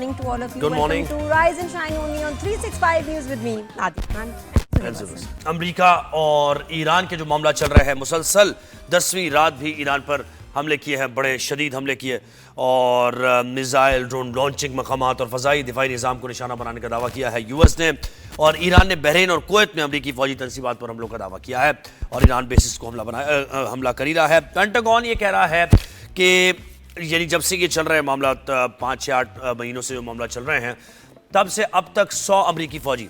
morning to all of you. Good morning. Welcome to Rise and Shine only on 365 News with me, Adi. America और Iran के जो मामला चल रहा है, मुसलसल 10वीं रात भी ईरान पर हमले किए हैं, बड़े शदीद हमले किए और मिसाइल, ड्रोन लॉन्चिंग मकामात और फ़ज़ाई दिफाई निज़ाम को निशाना बनाने का दावा किया है यूएस ने। और ईरान ने बहरीन और कुवैत में अमरीकी फौजी तनसीबात पर हमलों का दावा किया है और ईरान बेसिस को हमला कर ही रहा है। पेंटागन ये कह रहा है कि यानी जब से ये चल रहे हैं मामला, 5 या 8 महीनों से जो मामला चल रहे हैं, तब से अब तक 100 अमरीकी फौजी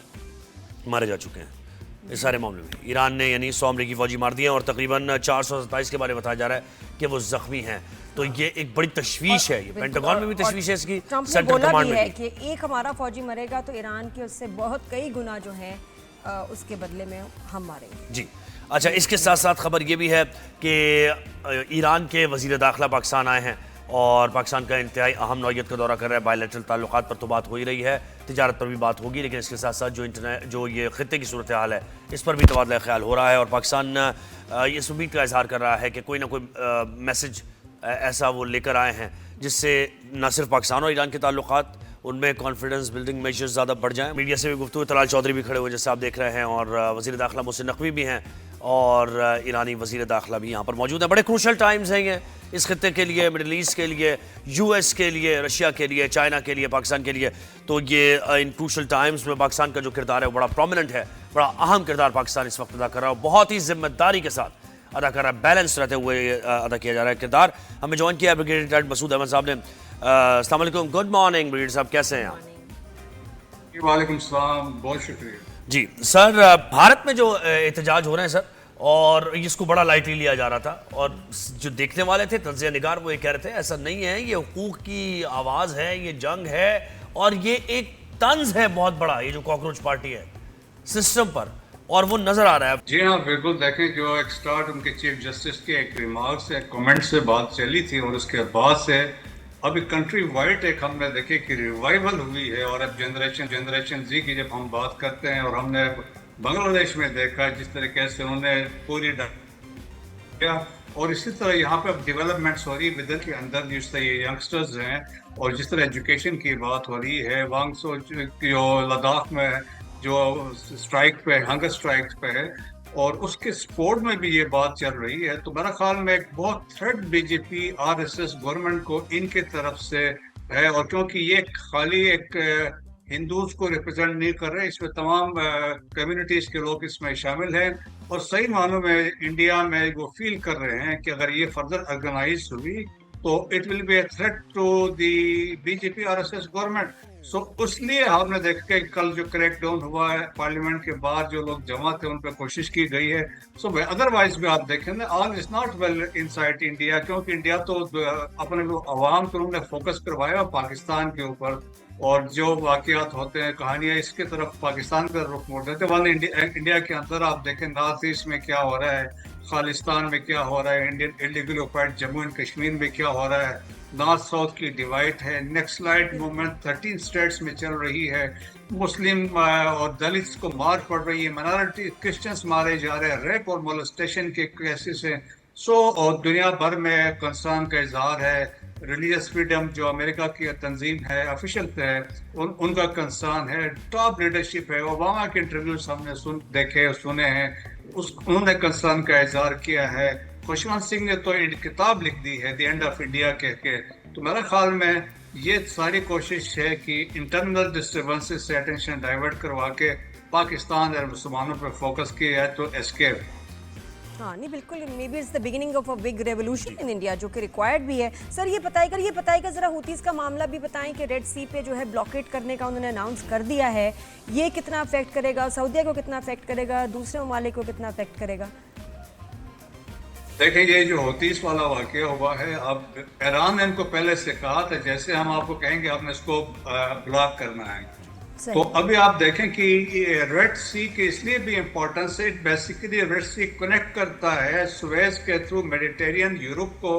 मारे जा चुके हैं इस सारे मामले में। ईरान ने यानी 100 अमरीकी फौजी मार दिए और तकरीबन 427 के बारे में बताया जा रहा है कि वो जख्मी हैं। तो ये एक बड़ी तशवीश है, ये पेंटागन में भी तशवीश है इसकी, सेंट्रल कमांड में भी कि एक हमारा फौजी मरेगा तो ईरान के उससे बहुत कई गुना जो है उसके बदले में हम मारेंगे। जी अच्छा, इसके साथ साथ खबर ये भी है कि ईरान के वजीर दाखिला पाकिस्तान आए हैं और पाकिस्तान का इंतहाई अहम नौयत का दौरा कर रहा है। बायलैटरल ताल्लुकात पर तो बात हो ही रही है, तिजारत पर भी बात होगी, लेकिन इसके साथ साथ जो ये खित्ते की सूरत हाल है इस पर भी तबादला ख्याल हो रहा है। और पाकिस्तान इस उम्मीद का इजहार कर रहा है कि कोई ना कोई मैसेज ऐसा वो लेकर आए हैं जिससे न सिर्फ पाकिस्तान और ईरान के ताल्लुकात, उनमें कॉन्फिडेंस बिल्डिंग मेजर्स ज़्यादा बढ़ जाएं। मीडिया से भी गुफ्तगू, तलाल चौधरी भी खड़े हुए जैसे आप देख रहे हैं और वज़ीर दाखिला मोहसिन नकवी भी हैं और ईरानी वज़ीर दाखिला भी यहाँ पर मौजूद हैं। बड़े क्रूशल टाइम्स हैं ये इस खित्ते के लिए, मिडल ईस्ट के लिए, यूएस के लिए, रशिया के लिए, चाइना के लिए, पाकिस्तान के लिए। तो ये इन क्रूशल टाइम्स में पाकिस्तान का जो किरदार है वो बड़ा प्रोमिनेंट है, बड़ा अहम किरदार पाकिस्तान इस वक्त अदा कर रहा है, बहुत ही जिम्मेदारी के साथ अदा कर रहा है, बैलेंस रहते हुए अदा किया जा रहा है किरदार। हमें ज्वाइन किया ब्रिगेडियर रिटायर्ड मसूद अहमद साहब ने। अस्सलाम वालेकुम, गुड मॉर्निंग ब्रिगेडियर साहब, कैसे हैं आप? वालेकुम सलाम, बहुत शुक्रिया जी सर। भारत में जो एहतजाज हो रहे हैं सर, और इसको बड़ा लाइटली लिया जा रहा था और जो देखने वाले थे तंज़िया निगार वो ये कह रहे थे ऐसा नहीं है, ये हुकूक की आवाज़ है, ये जंग है और ये एक तंज है बहुत बड़ा, ये जो कॉकरोच पार्टी है सिस्टम पर, और वो नजर आ रहा है। जी हाँ बिल्कुल, देखें जो एक स्टार्ट उनके चीफ जस्टिस के एक रिमार्क से, कमेंट से बात चली थी और उसके बाद से अभी कंट्री वाइड एक हमने देखे कि रिवाइवल हुई है। और अब जनरेशन जी की जब हम बात करते हैं, और हमने बांग्लादेश में देखा जिस तरीके से उन्होंने पूरी और इसी तरह यहाँ पे अब डेवलपमेंट्स हो रही है विदर के अंदर, जिस तरह ये यंगस्टर्स हैं और जिस तरह एजुकेशन की बात हो रही है, वांगसो जो लद्दाख में जो स्ट्राइक पे, हंगर स्ट्राइक पे है, और उसके सपोर्ट में भी ये बात चल रही है। तो मेरा ख्याल में एक बहुत थ्रेट बीजेपी आरएसएस गवर्नमेंट को इनके तरफ से है, और क्योंकि ये खाली एक हिंदूज को रिप्रेजेंट नहीं कर रहे, इसमें तमाम कम्युनिटीज के लोग इसमें शामिल हैं और सही मानों में इंडिया में वो फील कर रहे हैं कि अगर ये फर्दर ऑर्गेनाइज हुई तो it will be a threat to the BJP RSS government. So उसलिए हमने देखा कि कल जो क्रैकडाउन हुआ है पार्लियामेंट के बाद, जो लोग जमा थे उन पर कोशिश की गई है। सो अदरवाइज भी आप देखें ना, all is not well inside India, क्योंकि इंडिया तो अपने अवाम को उन्होंने फोकस करवाया पाकिस्तान के ऊपर, और जो वाकयात होते हैं, कहानियां इसके तरफ पाकिस्तान का रुख मोड़ देते हैं। इंडिया के अंदर आप देखें नॉर्थ ईस्ट में क्या हो रहा है, खालिस्तान में क्या हो रहा है, Indian illegal occupied Jammu and Kashmir में क्या हो रहा है, नॉर्थ साउथ की डिवाइड है, नेक्सलाइट मूवमेंट 13 स्टेट्स में चल रही है, मुस्लिम और दलित्स को मार पड़ रही है, माइनॉरिटी क्रिश्चियंस मारे जा रहे हैं, रेप और मोलेस्टेशन के केसेस हैं। और दुनिया भर में कंसर्न का इजहार है। रिलीजियस फ्रीडम जो अमेरिका की तंजीम है, ऑफिशियल है, उनका कंसर्न है। टॉप लीडरशिप है, ओबामा के इंटरव्यूज हमने सुने हैं, उन्होंने कंसर्न का इजहार किया है। खुशवंत सिंह ने तो एक किताब लिख दी है, द एंड ऑफ इंडिया कह के। तो मेरा ख्याल में ये सारी कोशिश है कि इंटरनल डिस्टर्बेंसेस से अटेंशन डाइवर्ट करवा के पाकिस्तान और मुसलमानों पर फोकस किया है तो एस्केप। हाँ नहीं बिल्कुल, may be it's the beginning of a big revolution in India, जो कि रिक्वायर्ड भी है। सर ये बताइएगा जरा हुतीज का मामला भी बताएं कि रेड सी पे जो है ब्लॉकेट करने का उन्होंने अनाउंस कर दिया है, ये कितना अफेक्ट करेगा, सऊदीया को कितना अफेक्ट करेगा, दूसरे ममालिक को कितना अफेक्ट करेगा? देखिए ये जो हुतीस वाला वाकया हुआ है, अब ईरान ने इनको पहले से कहा था, जैसे हम आपको कहेंगे आपने इसको ब्लॉक करना है, तो अभी आप देखें कि रेड सी की इसलिए भी इम्पोर्टेंस है, बेसिकली रेड सी कनेक्ट करता है सुएज के थ्रू मेडिटेरियन यूरोप को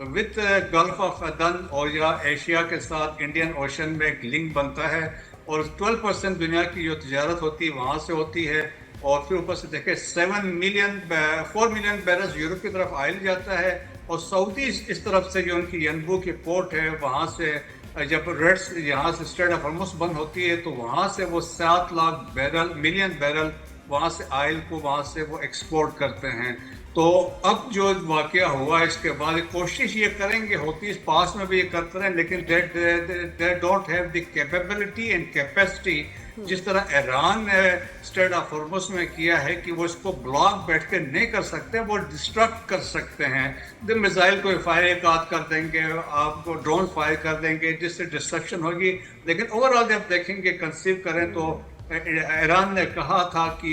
विद गल्फ ऑफ अदन, और या एशिया के साथ इंडियन ओशन में एक लिंक बनता है, और 12% दुनिया की जो तजारत होती है वहाँ से होती है। और फिर ऊपर से देखें 4 मिलियन बैरल्स यूरोप की तरफ आयल जाता है, और सऊदी इस तरफ से जो उनकी यनबू की पोर्ट है वहाँ से जब रेड्स यहाँ से स्ट्रेट ऑफ हॉर्मुज बंद होती है तो वहाँ से वो 7 लाख मिलियन बैरल वहाँ से ऑयल को वहाँ से वो एक्सपोर्ट करते हैं। तो अब जो वाकया हुआ इसके बाद कोशिश ये करेंगे, होती इस पास में भी ये करते रहे, लेकिन they don't have the capability and capacity जिस तरह ईरान ने स्ट्रेट ऑफ हॉर्मुज में किया है कि वो इसको ब्लॉक बैठ के नहीं कर सकते, वो डिस्ट्रक्ट कर सकते हैं। द मिसाइल को फायर एक आध कर देंगे, आपको ड्रोन फायर कर देंगे जिससे डिस्ट्रक्शन होगी, लेकिन ओवरऑल जब देखेंगे कंसीव करें तो ईरान ने कहा था कि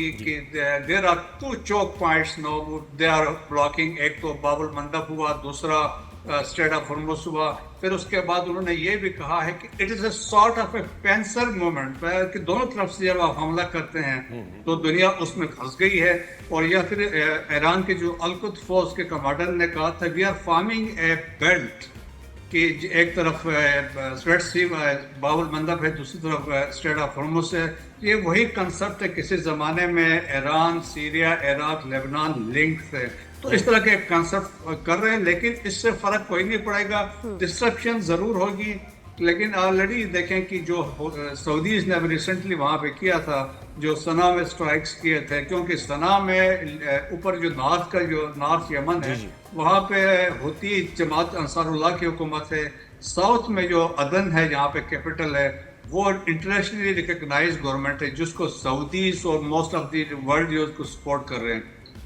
there are 2 choke points no they are blocking. एक तो बाबुल मंदब हुआ, दूसरा स्ट्रेट ऑफ हॉर्मुज हुआ। फिर उसके बाद उन्होंने ये भी कहा है कि it is a sort of a pincer movement, कि दोनों तरफ से जब आप हमला करते हैं तो दुनिया उसमें फंस गई है। और या फिर ईरान के जो अल-कुद्स फोर्स के कमांडर ने कहा था we are forming a belt, कि एक तरफ रेड सी बाबुल मंदब है, दूसरी तरफ स्ट्रेट ऑफ हॉर्मुज है। ये वही कंसेप्ट है किसी ज़माने में Iran, Syria, Iraq, Lebanon link थे। तो इस तरह के कंसेप्ट कर रहे हैं, लेकिन इससे फ़र्क कोई नहीं पड़ेगा। डिस्ट्रक्शन ज़रूर होगी, लेकिन ऑलरेडी देखें कि जो सऊदीज़ ने अभी रिसेंटली वहाँ पे किया था, जो सना में स्ट्राइक्स किए थे, क्योंकि सना में ऊपर जो नॉर्थ यमन है वहाँ पे हुती जमात अंसारुल्लाह की हुकूमत है। साउथ में जो अदन है जहाँ पे कैपिटल है वो इंटरनेशनली रिकग्नाइज गवर्नमेंट है जिसको सऊदीज और मोस्ट ऑफ द वर्ल्ड जो उसको सपोर्ट कर रहे हैं।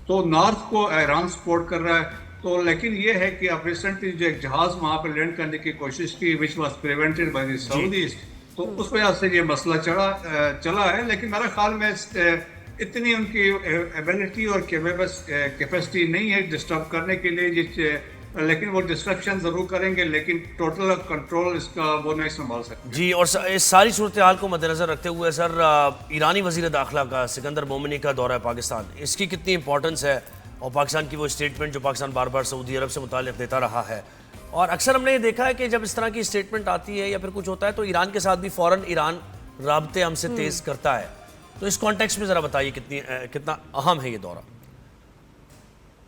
तो नॉर्थ को ईरान सपोर्ट कर रहा है। तो लेकिन ये है कि अब रिसेंटली जो एक जहाज वहाँ पर लैंड करने की कोशिश की which was prevented by the Saudis, तो उस वजह से ये मसला चला है। लेकिन मेरा ख्याल में इतनी उनकी एबिलिटी और कैपेसिटी नहीं है डिस्टर्ब करने के लिए, लेकिन वो डिस्ट्रक्शन जरूर करेंगे, लेकिन टोटल कंट्रोल इसका वो नहीं संभाल सकते। जी, और इस सारी सूरत हाल को मद्देनजर रखते हुए सर, ईरानी वजीर दाखिला का सिकंदर मोमिनी का दौरा है पाकिस्तान, इसकी कितनी इंपॉर्टेंस है? और पाकिस्तान की वो स्टेटमेंट जो पाकिस्तान बार बार सऊदी अरब से मुताल्लिक़ देता रहा है, और अक्सर हमने ये देखा है कि जब इस तरह की स्टेटमेंट आती है या फिर कुछ होता है तो ईरान के साथ भी फ़ौरन ईरान राब्ते हमसे तेज़ करता है। तो इस कॉन्टेक्स्ट में ज़रा बताइए कितना अहम है ये दौरा?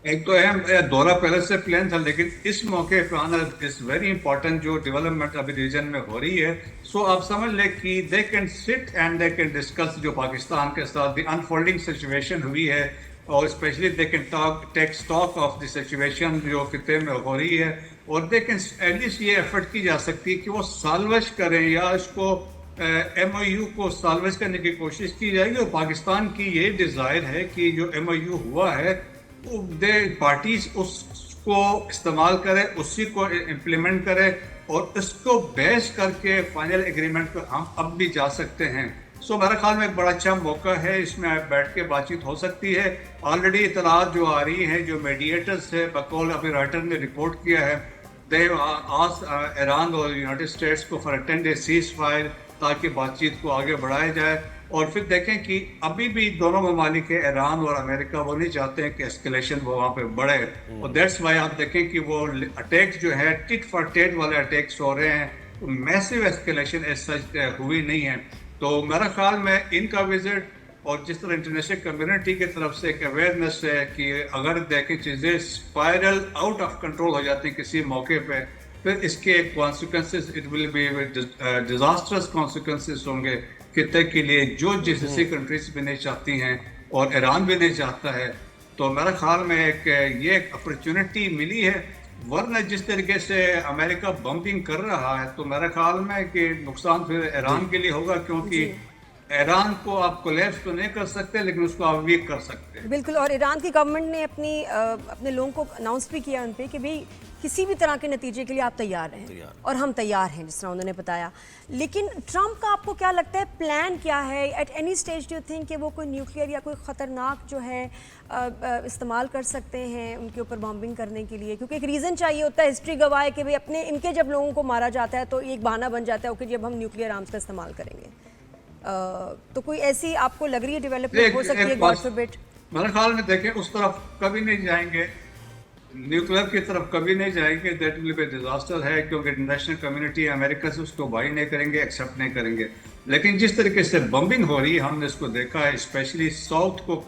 एक तो अहम दौरा पहले से प्लान था, लेकिन इस मौके पर आना इज वेरी इंपॉर्टेंट जो डेवलपमेंट अभी रीजन में हो रही है। सो आप समझ लें कि they can sit and they can discuss जो पाकिस्तान के साथ द अनफोल्डिंग सिचुएशन हुई है, और specially they can take stock of the situation जो खिते में हो रही है, और दे कैन एटलीस्ट ये एफर्ट की जा सकती है कि वो साल्वेज करें या इसको MOU को साल्वेज करने की कोशिश की जाएगी। और पाकिस्तान की ये डिज़ायर है कि जो MOU हुआ है दे पार्टीज उसको इस्तेमाल करे, उसी को इम्प्लीमेंट करे, और इसको बेस करके फाइनल एग्रीमेंट पर हम अब भी जा सकते हैं। सो मेरे ख्याल में एक बड़ा अच्छा मौका है, इसमें बैठ के बातचीत हो सकती है। ऑलरेडी इतलात जो आ रही हैं, जो मीडिएटर्स है, बकौल अभी राइटर ने रिपोर्ट किया है, दे आस्क्ड ईरान और यूनाइटेड स्टेट्स को for a 10 day cease fire, ताकि बातचीत को आगे बढ़ाया जाए। और फिर देखें कि अभी भी दोनों ममालिक है, ईरान और अमेरिका, वो नहीं चाहते हैं कि एस्केलेशन वो वहाँ पे बढ़े, और दैट्स वाई आप देखें कि वो अटैक जो है टिट फॉर टेट वाले अटैक्स हो रहे हैं, तो मैसिव एस्केलेशन एज सच हुई नहीं है। तो मेरा ख्याल में इनका विजिट और जिस तरह इंटरनेशनल कम्युनिटी की तरफ से एक अवेयरनेस है कि अगर देखें चीज़ें स्पायरल आउट ऑफ कंट्रोल हो जाती हैं किसी मौके पे, फिर इसके consequences it will B disasters consequences होंगे खिते के लिए, जो जिस कंट्रीज भी नहीं चाहती हैं और ईरान भी नहीं चाहता है। तो मेरे ख्याल में ये एक अपॉर्चुनिटी मिली है, वरना जिस तरीके से अमेरिका बम्पिंग कर रहा है तो मेरे ख्याल में कि नुकसान फिर ईरान के लिए होगा, क्योंकि ईरान को आप कोलैप्स तो नहीं कर सकते, लेकिन उसको आप वीक कर सकते हैं। बिल्कुल, और ईरान की गवर्नमेंट ने अपने लोगों को अनाउंस भी किया उन पे कि भाई किसी भी तरह के नतीजे के लिए आप तैयार हैं, और हम तैयार हैं, जिस तरह उन्होंने बताया। लेकिन ट्रंप का आपको क्या लगता है प्लान क्या है? At any stage do you think कि वो कोई न्यूक्लियर या कोई ख़तरनाक जो है इस्तेमाल कर सकते हैं उनके ऊपर बॉम्बिंग करने के लिए? क्योंकि एक रीज़न चाहिए होता है, हिस्ट्री गवाह है कि भाई अपने इनके जब लोगों को मारा जाता है तो एक बहाना बन जाता है ओके जब हम न्यूक्लियर आर्म्स का इस्तेमाल करेंगे। तो कोई ऐसी आपको लग रही है डेवलपमेंट हो सकती है? God forbid. मेरे ख्याल में देखें उस तरफ कभी नहीं जाएंगे, न्यूक्लियर की तरफ कभी नहीं जाएंगे, दैट विल बी डिजास्टर है, क्योंकि इंटरनेशनल कम्युनिटी अमेरिका से उसको बाई नहीं करेंगे, एक्सेप्ट नहीं करेंगे। लेकिन जिस तरीके से बम्बिंग हो रही है हमने इसको देखा है, स्पेशली साउथ को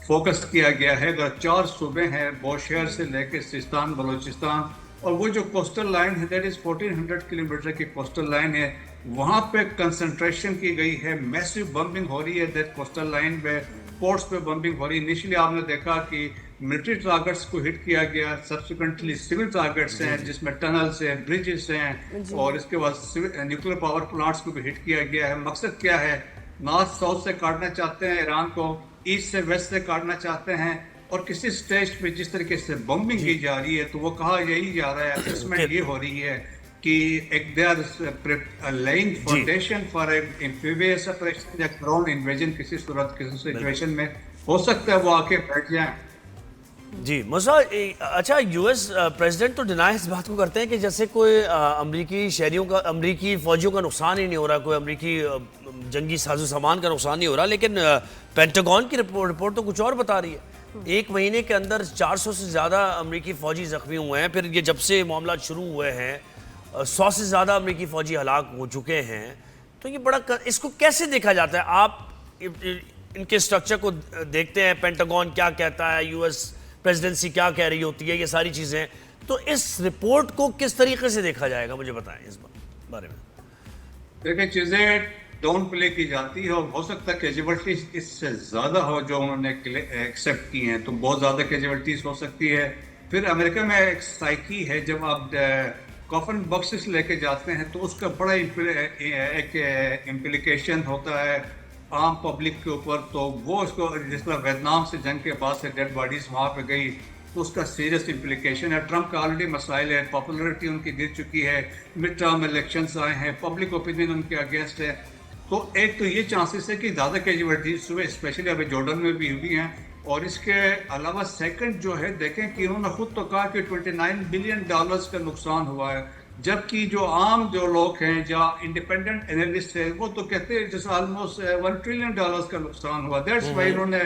फोकस किया गया है। अगर 4 सूबे हैं, बोशहर से लेकर सिस्तान, बलोचिस्तान और वो जो कोस्टल लाइन है दैट इज 1400 किलोमीटर की कोस्टल लाइन है, वहां पे कंसंट्रेशन की गई है, मैसिव बम्बिंग हो रही है दैट कोस्टल लाइन पे, पोर्ट्स पे बम्बिंग हो रही है। इनिशियली आपने देखा कि मिलिट्री टारगेट्स को हिट किया गया, सब्सिक्वेंटली सिविल टारगेट्स हैं जिसमें टनल्स हैं, ब्रिजेस हैं, और इसके बाद न्यूक्लियर पावर प्लांट्स को भी हिट किया गया है। मकसद क्या है, नॉर्थ साउथ से काटना चाहते हैं ईरान को, ईस्ट से वेस्ट से काटना चाहते हैं, और किसी स्टेज पे जिस तरीके से बम्बिंग की जा रही है तो वो कहा यही जा रहा है, असेसमेंट ये हो रही है कि एक they are laying foundation for amphibious operation या ड्रोन इन्वेजन, किसी सूरत किसी सिचुएशन में हो सकता है वो आके बैठ जाए। जी मुसा, अच्छा यूएस प्रेसिडेंट तो डिनाई इस बात को करते हैं कि जैसे कोई अमरीकी शहरियों का, अमरीकी फौजियों का नुकसान ही नहीं हो रहा, कोई अमरीकी जंगी साजो सामान का नुकसान नहीं हो रहा, लेकिन पेंटागन की रिपोर्ट तो कुछ और बता रही है। एक महीने के अंदर 400 से ज़्यादा अमरीकी फ़ौजी ज़ख्मी हुए हैं, फिर ये जब से मामला शुरू हुए हैं 100 से ज़्यादा अमरीकी फ़ौजी हलाक हो चुके हैं। तो ये बड़ा इसको कैसे देखा जाता है? आप इनके स्ट्रक्चर को देखते हैं, पेंटागन क्या कहता है, यूएस प्रेसिडेंसी क्या कह रही होती है, ये सारी चीज़ें, तो इस रिपोर्ट को किस तरीके से देखा जाएगा, मुझे बताएं इस बारे में। देखिए, चीज़ें डाउन प्ले की जाती है और हो सकता है कैजुअलिटीज इससे ज़्यादा हो जो उन्होंने एक्सेप्ट की हैं, तो बहुत ज़्यादा कैजुअलिटीज हो सकती है। फिर अमेरिका में एक साइकी है, जब आप कॉफन बॉक्सेस लेके जाते हैं तो उसका बड़ा एक इम्प्लीकेशन होता है आम पब्लिक के ऊपर। तो वो उसको, जिस तरह वियतनाम से जंग के बाद से डेड बॉडीज वहाँ पे गई, तो उसका सीरियस इम्प्लीकेशन है। ट्रंप का ऑलरेडी मसाइल है, पॉपुलरिटी उनकी गिर चुकी है, मिड टर्म इलेक्शंस आए हैं, पब्लिक ओपिनियन उनके अगेंस्ट है। तो एक तो ये चांसेस है कि ज़्यादा कैजुअलिटीज हुए, स्पेशली अभी जॉर्डन में भी हुई हैं। और इसके अलावा सेकंड जो है, देखें कि उन्होंने खुद तो कहा कि $29 बिलियन का नुकसान हुआ है, जबकि जो आम जो लोग हैं या इंडिपेंडेंट एनालिस्ट है वो तो कहते हैं जैसे ऑलमोस्ट $1 ट्रिलियन का नुकसान हुआ। दैट्स वाई उन्होंने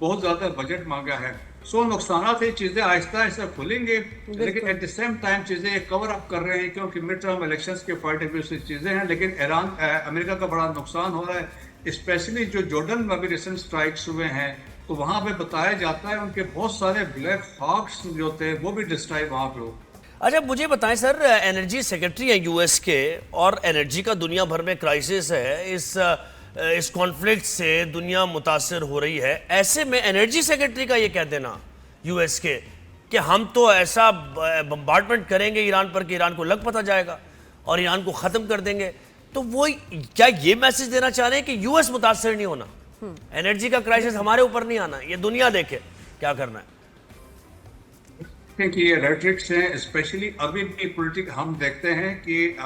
बहुत ज़्यादा बजट मांगा है। सो नुकसानात है, चीज़ें आहिस्ता आहिस्ता खुलेंगे, लेकिन एट द सेम टाइम चीज़ें कवर अप कर रहे हैं क्योंकि मिड टर्म इलेक्शंस के पॉइंट ऑफ व्यू से चीज़ें हैं। लेकिन अमेरिका का बड़ा नुकसान हो रहा है, स्पेशली जो जॉर्डन में अभी रिसेंट स्ट्राइक्स हुए हैं, तो वहाँ पे बताया जाता है उनके बहुत सारे ब्लैक हॉक्स जो थे वो भी डिस्ट्रॉय वहाँ पे हो। अच्छा मुझे बताएं सर, एनर्जी सेक्रेटरी हैं यूएस के, और एनर्जी का दुनिया भर में क्राइसिस है, इस कॉन्फ्लिक्ट से दुनिया मुतासर हो रही है। ऐसे में एनर्जी सेक्रेटरी का ये कह देना यूएस के कि हम तो ऐसा बम्बार्डमेंट करेंगे ईरान पर कि ईरान को लग पता जाएगा और ईरान को ख़त्म कर देंगे, तो वो क्या ये मैसेज देना चाह रहे हैं कि यूएस मुतासर नहीं होना, एनर्जी का क्राइसिस हमारे ऊपर नहीं आना, ये दुनिया देखे क्या करना है? कि ये रेटरिक्स हैं, स्पेशली अभी भी पॉलिटिक हम देखते हैं कि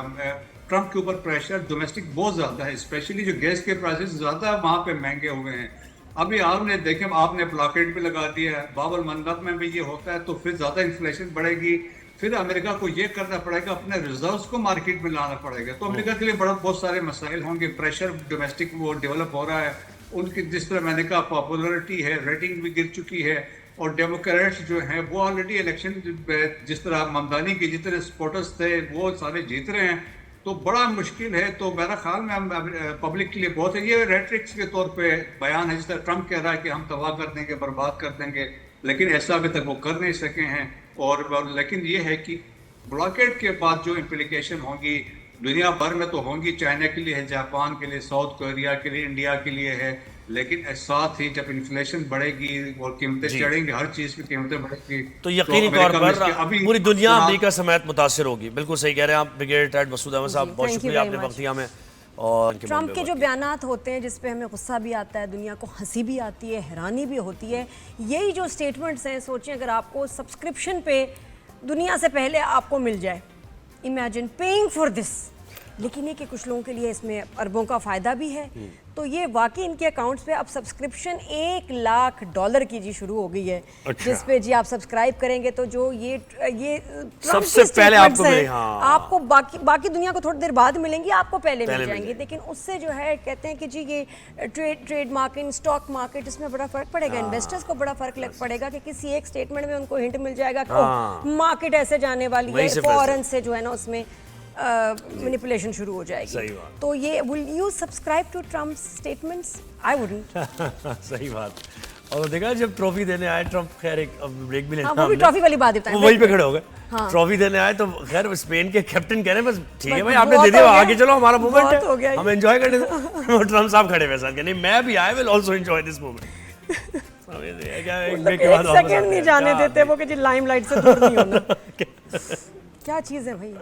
ट्रंप के ऊपर प्रेशर डोमेस्टिक बहुत ज़्यादा है, स्पेशली जो गैस के प्राइसेस ज़्यादा वहाँ पे महंगे हुए हैं। अभी आपने देखें, आपने ब्लॉकेड भी लगा दिया है, बाबल मंडप में भी ये होता है, तो फिर ज़्यादा इन्फ्लेशन बढ़ेगी। फिर अमेरिका को ये करना पड़ेगा, अपने रिजर्व्स को मार्केट में लाना पड़ेगा, तो अमेरिका के लिए बहुत सारे मसाइल होंगे। प्रेशर डोमेस्टिक वो डेवलप हो रहा है, उनकी जिस तरह मैंने कहा पॉपुलरिटी है, रेटिंग भी गिर चुकी है, और डेमोक्रेट्स जो हैं वो ऑलरेडी इलेक्शन जिस तरह ममदानी के जितने सपोर्टर्स थे वो सारे जीत रहे हैं, तो बड़ा मुश्किल है। तो मेरा ख्याल में पब्लिक के लिए बहुत है, ये रेटरिक्स के तौर पे बयान है, जिस तरह ट्रंप कह रहा है कि हम तबाह कर देंगे, बर्बाद कर देंगे, लेकिन ऐसा अभी तक वो कर नहीं सके हैं। और लेकिन ये है कि ब्लॉकेड के बाद जो इम्प्लीकेशन होंगी दुनिया भर में तो होंगी, चाइना के लिए है, जापान के लिए, साउथ कोरिया के लिए, इंडिया के लिए है, लेकिन साथ ही जब इन्फ्लेशन बढ़ेगी और कीमतें चढ़ेंगी, हर चीज की कीमतें बढ़ेगी, तो यकीनी तौर पर पूरी दुनिया अमेरिका समेत मुतासिर होगी। बिल्कुल सही कह रहे हैं आप ब्रिगेडियर रिटायर्ड मसूद अहमद साहब, बहुत शुक्रिया आपने वक्त दिया हमें। और ट्रंप के जो बयानात होते हैं जिस पे हमें गुस्सा भी आता है, दुनिया को हंसी भी आती है, हैरानी भी होती है, यही जो स्टेटमेंट्स हैं, सोचें अगर आपको सब्सक्रिप्शन पे दुनिया से पहले आपको मिल जाए, इमेजिन पेइंग फॉर दिस, लेकिन ये कि कुछ लोगों के लिए इसमें अरबों का फ़ायदा भी है। तो ये वाकई इनके अकाउंट्स पे अब सब्सक्रिप्शन $1 लाख की जी शुरू हो गई है। अच्छा। जिस पे जी आप सब्सक्राइब करेंगे तो जो ये सबसे पहले आपको आपको बाकी दुनिया को थोड़ी देर बाद मिलेंगी, आपको पहले मिल जाएंगी। लेकिन उससे जो है कहते हैं कि जी ये ट्रेड मार्केट, स्टॉक मार्केट, इसमें बड़ा फर्क पड़ेगा, इन्वेस्टर्स को बड़ा फर्क लग पड़ेगा कि किसी एक स्टेटमेंट में उनको हिंट मिल जाएगा कि मार्केट ऐसे जाने वाली है, फौरन से जो है ना उसमें मैनिपुलेशन शुरू हो जाएगी। तो ये will you subscribe to Trump's statements? I wouldn't. सही बात। और देखा जब ट्रॉफी देने आए ट्रम्प, खैर एक ब्रेक भी लेना हाँ, वो भी हमने, ट्रॉफी वाली बात बताएं, वो वहीं पे break खड़े हो गए। हाँ। ट्रॉफी देने आए तो खैर स्पेन के कैप्टन कह रहे हैं बस ठीक है बस भाई आपने बहुत दे दिया, हो गया। आगे चलो हमारा मोमेंट बहुत हो गया है, ये। हम एंजॉय करने दो। और ट्रम्प साहब खड़े हुए साथ नहीं मैं भी I will also enjoy this moment. मतलब एक सेकंड नहीं जाने देते वो कि जी लाइमलाइट से दूर नहीं होना। क्या चीज है भाई।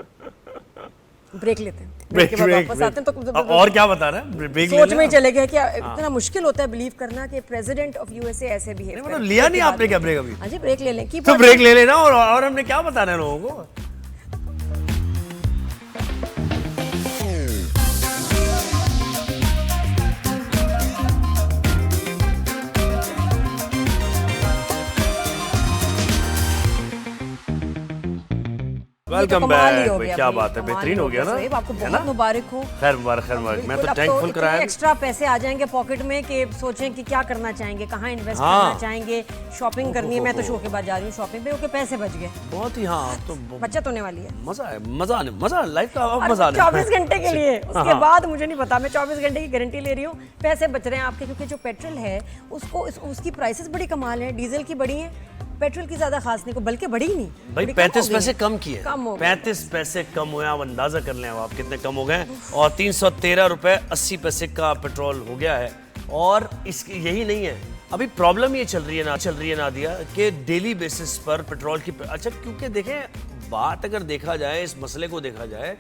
ब्रेक लेते हैं, ब्रेक के बाद वापस आते हैं तो और क्या बता रहे हैं, ब्रेक सोच में ही चले गए कि इतना मुश्किल होता है बिलीव करना कि प्रेसिडेंट ऑफ यूएसए ऐसे बिहेव मतलब लिया नहीं आपने क्या ब्रेक अभी? हाँ जी ब्रेक ले लें की तो ब्रेक ले लेना और हमने क्या बताना है लोगों को। Welcome back. क्या बात है, बेहतरीन हो गया ना, आपको बहुत मुबारक हो। खैर मुबारक मैं तो थैंकफुल कराया। एक्स्ट्रा पैसे आ जाएंगे पॉकेट में कि सोचें कि क्या करना चाहेंगे, कहाँ इन्वेस्ट हाँ। करना चाहेंगे, शॉपिंग करनी है। मैं तो शो के बाद जा रही हूँ शॉपिंग पे, ओके पैसे बच गए, बहुत ही हाँ तो बचत होने वाली है। मजा लाइफ का अब मजा 24 घंटे के लिए, उसके बाद मुझे नहीं पता, मैं 24 घंटे की गारंटी ले रही हूँ। पैसे बच रहे हैं आपके, क्योंकि जो पेट्रोल है उसकी प्राइसेस बड़ी कमाल है, डीजल की बड़ी है, पेट्रोल की ज्यादा खास नहीं, को बल्कि बड़ी ही नहीं भाई, बड़ी 35 कम हो पैसे गई कम किए, कम हो गए। 35 पैसे कम हुए, आप अंदाजा कर लें आप कितने कम हो गए। और 313 रुपए 80 पैसे का पेट्रोल हो गया है। और इसकी यही नहीं है, अभी प्रॉब्लम ये चल रही है नादिया कि डेली बेसिस पर पेट्रोल की, अच्छा क्योंकि देखें बात अगर देखा जाए, इस मसले को देखा जाए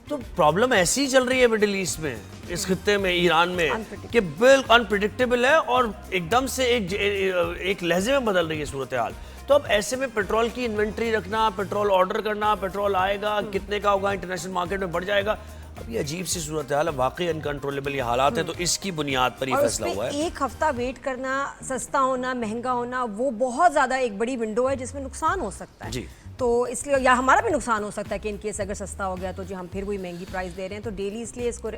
तो प्रॉब्लम ऐसी ही चल रही है मिडिल ईस्ट में, इस खित्ते में, ईरान में, कि बिल्कुल अनप्रिडिक्टेबल है और एकदम से एक लहजे में बदल रही है सूरत हाल। तो अब ऐसे में पेट्रोल की इन्वेंट्री रखना, पेट्रोल ऑर्डर करना, पेट्रोल आएगा कितने का होगा, इंटरनेशनल मार्केट में बढ़ जाएगा, अब ये अजीब सी सूरत हाल है, वाकई अनकंट्रोलेबल ये हालात है। तो इसकी बुनियाद पर ही और फैसला हुआ है। एक हफ्ता वेट करना, सस्ता होना, महंगा होना, वो बहुत ज्यादा एक बड़ी विंडो है जिसमें नुकसान हो सकता है जी। तो इसलिए, या हमारा भी नुकसान हो सकता है कि इनकेस अगर सस्ता हो गया तो जी हम फिर वही महंगी प्राइस दे रहे हैं। तो डेली इसलिए इसको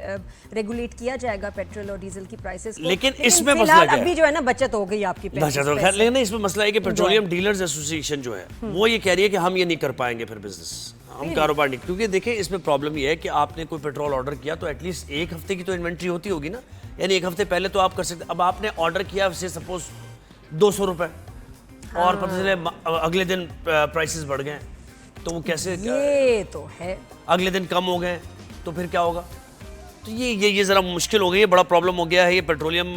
रेगुलेट किया जाएगा पेट्रोल और डीजल की प्राइसेस को। लेकिन इसमें मसला क्या है? अभी जो है ना बचत हो गई आपकी पैसे। लेकिन इसमें मसला है कि पेट्रोलियम डीलर्स एसोसिएशन जो है वो ये कह रही है कि हम ये नहीं कर पाएंगे फिर बिजनेस, हम कारोबार नहीं, क्योंकि देखिए इसमें प्रॉब्लम ये है कि आपने कोई पेट्रोल ऑर्डर किया तो एटलीस्ट एक हफ्ते की तो इन्वेंट्री होती होगी ना, यानी एक हफ्ते पहले तो आप कर सकते। अब आपने ऑर्डर किया से सपोज 200 रुपए और पता चले अगले दिन प्राइसेस बढ़ गए, तो वो कैसे, ये तो है, अगले दिन कम हो गए तो फिर क्या होगा। तो ये ज़रा मुश्किल हो गई है, बड़ा प्रॉब्लम हो गया है। ये पेट्रोलियम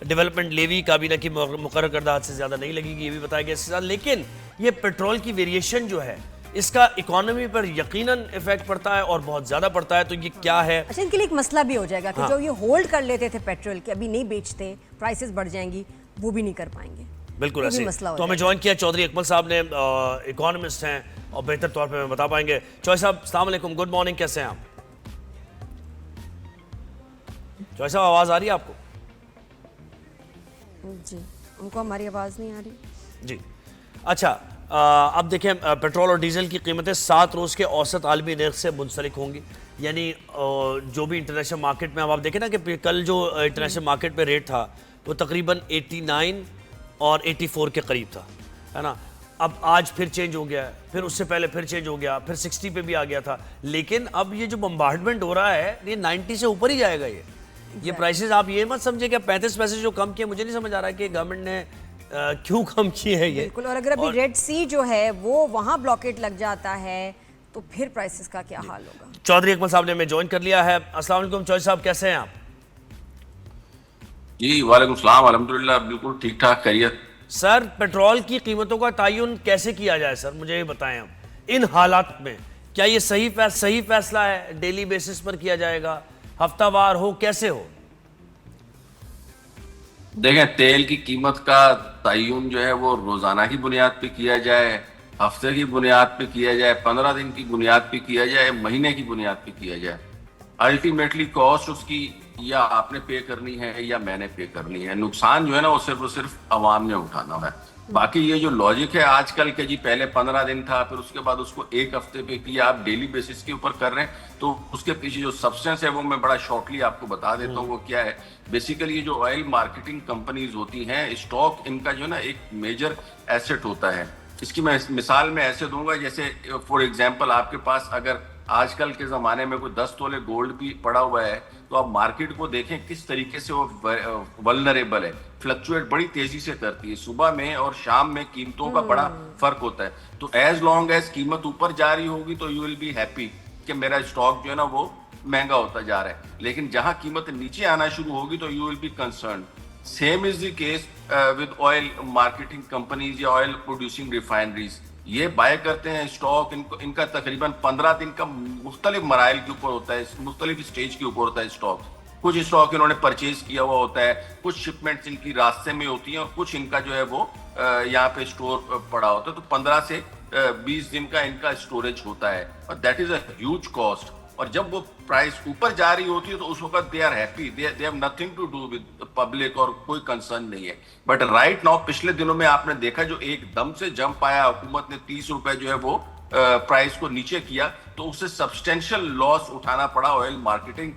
डेवलपमेंट लेवी काबीना की मुकर्रर करदा हद से ज़्यादा नहीं लगेगी, ये भी बताया गया इसके साथ। लेकिन ये पेट्रोल की वेरिएशन जो है इसका इकोनॉमी पर यकीनन इफेक्ट पड़ता है और बहुत ज़्यादा पड़ता है। तो ये क्या है, अच्छा इनके लिए एक मसला भी हो जाएगा कि जो ये होल्ड कर लेते थे पेट्रोल के, अभी नहीं बेचते, प्राइसेस बढ़ जाएंगी, वो भी नहीं कर पाएंगे। बिल्कुल ऐसे। तो हमें ज्वाइन किया चौधरी अकमल साहब ने, इकोनॉमिस्ट हैं और बेहतर तौर पे हमें बता पाएंगे। चौधरी साहब अस्सलाम वालेकुम, गुड मॉर्निंग, कैसे हैं आप? चौधरी साहब आवाज आ रही है आपको? जी, उनको हमारी आवाज नहीं आ रही जी। अच्छा, अब देखें पेट्रोल और डीजल की कीमतें 7 रोज के औसत आलमी नर्ख से मुंसलिक होंगी, यानी जो भी इंटरनेशनल मार्केट में, अब आप देखें ना कि कल जो इंटरनेशनल मार्केट पे रेट था वो तकरीबन 89 और 84 के करीब था, है ना। अब आज फिर चेंज हो गया है, फिर उससे पहले फिर चेंज हो गया, फिर 60 पे भी आ गया था। लेकिन अब ये जो बम्बार्डमेंट हो रहा है ये 90 से ऊपर ही जाएगा। ये प्राइसेस आप ये मत समझे कि 35 पैसे जो कम किए, मुझे नहीं समझ आ रहा है कि गवर्नमेंट ने क्यों कम किए हैं ये। बिल्कुल। और अगर अभी रेड सी जो है वो वहां ब्लॉकेट लग जाता है तो फिर प्राइसेस का क्या हाल होगा। चौधरी अकमल साहब ने हमें ज्वाइन कर लिया है। अस्सलाम वालेकुम चौधरी साहब, कैसे हैं आप? जी वालेकुम सलाम, अल्हम्दुलिल्लाह बिल्कुल ठीक ठाक खैरियत। सर पेट्रोल की कीमतों का तयन कैसे किया जाए सर, मुझे ये बताएं आप इन हालात में, क्या ये सही फैसला है, डेली बेसिस पर किया जाएगा, हफ्तावार हो, कैसे हो? देखें, तेल की कीमत का तयन जो है वो रोजाना की बुनियाद पे किया जाए, हफ्ते की बुनियाद पे किया जाए, 15 दिन की बुनियाद पे किया जाए, महीने की बुनियाद पे किया जाए, अल्टीमेटली कॉस्ट उसकी या आपने पे करनी है या मैंने पे करनी है। नुकसान जो है ना वो सिर्फ अवाम ने उठाना है। बाकी ये जो लॉजिक है आजकल के, जी पहले 15 दिन था, फिर उसके बाद उसको एक हफ्ते पे किया, आप डेली बेसिस के ऊपर कर रहे हैं, तो उसके पीछे जो सब्सटेंस है वो मैं बड़ा शॉर्टली आपको बता देता हूँ वो क्या है। बेसिकली ये जो ऑयल मार्केटिंग कंपनीज होती हैं, स्टॉक इनका जो है ना एक मेजर एसेट होता है। इसकी मैं मिसाल में ऐसे दूंगा, जैसे फॉर एग्जाम्पल आपके पास अगर आजकल के जमाने में कोई 10 तोले गोल्ड भी पड़ा हुआ है तो आप मार्केट को देखें किस तरीके से वो वल्नरेबल है, फ्लक्चुएट बड़ी तेजी से करती है। सुबह में और शाम में कीमतों का बड़ा फर्क होता है। तो एज लॉन्ग एज कीमत ऊपर जा रही होगी तो यू विल बी हैप्पी कि मेरा स्टॉक जो है ना वो महंगा होता जा रहा है, लेकिन जहां कीमत नीचे आना शुरू होगी तो you will be concern. Same is the case with oil marketing companies या ऑयल प्रोड्यूसिंग रिफाइनरीज। ये बाय करते हैं स्टॉक, इनका तकरीबन 15 दिन का मुख्तलिफ मराइल के ऊपर होता है, मुख्तलिफ स्टेज के ऊपर होता है स्टॉक। कुछ स्टॉक इन्होंने परचेज किया हुआ होता है, कुछ शिपमेंट्स इनकी रास्ते में होती हैं और कुछ इनका जो है वो यहाँ पे स्टोर पड़ा होता है। तो 15 से 20 दिन का इनका स्टोरेज होता है और that is a huge cost. और जब वो प्राइस ऊपर जा रही होती है तो उस वक्त they are happy, they have nothing to do with public और कोई कंसर्न नहीं है। बट राइट नाउ पिछले दिनों में आपने देखा जो एकदम से जंप आया, हुकूमत ने 30 रुपए जो है वो प्राइस को नीचे किया तो उससे सब्सटेंशियल लॉस उठाना पड़ा ऑयल मार्केटिंग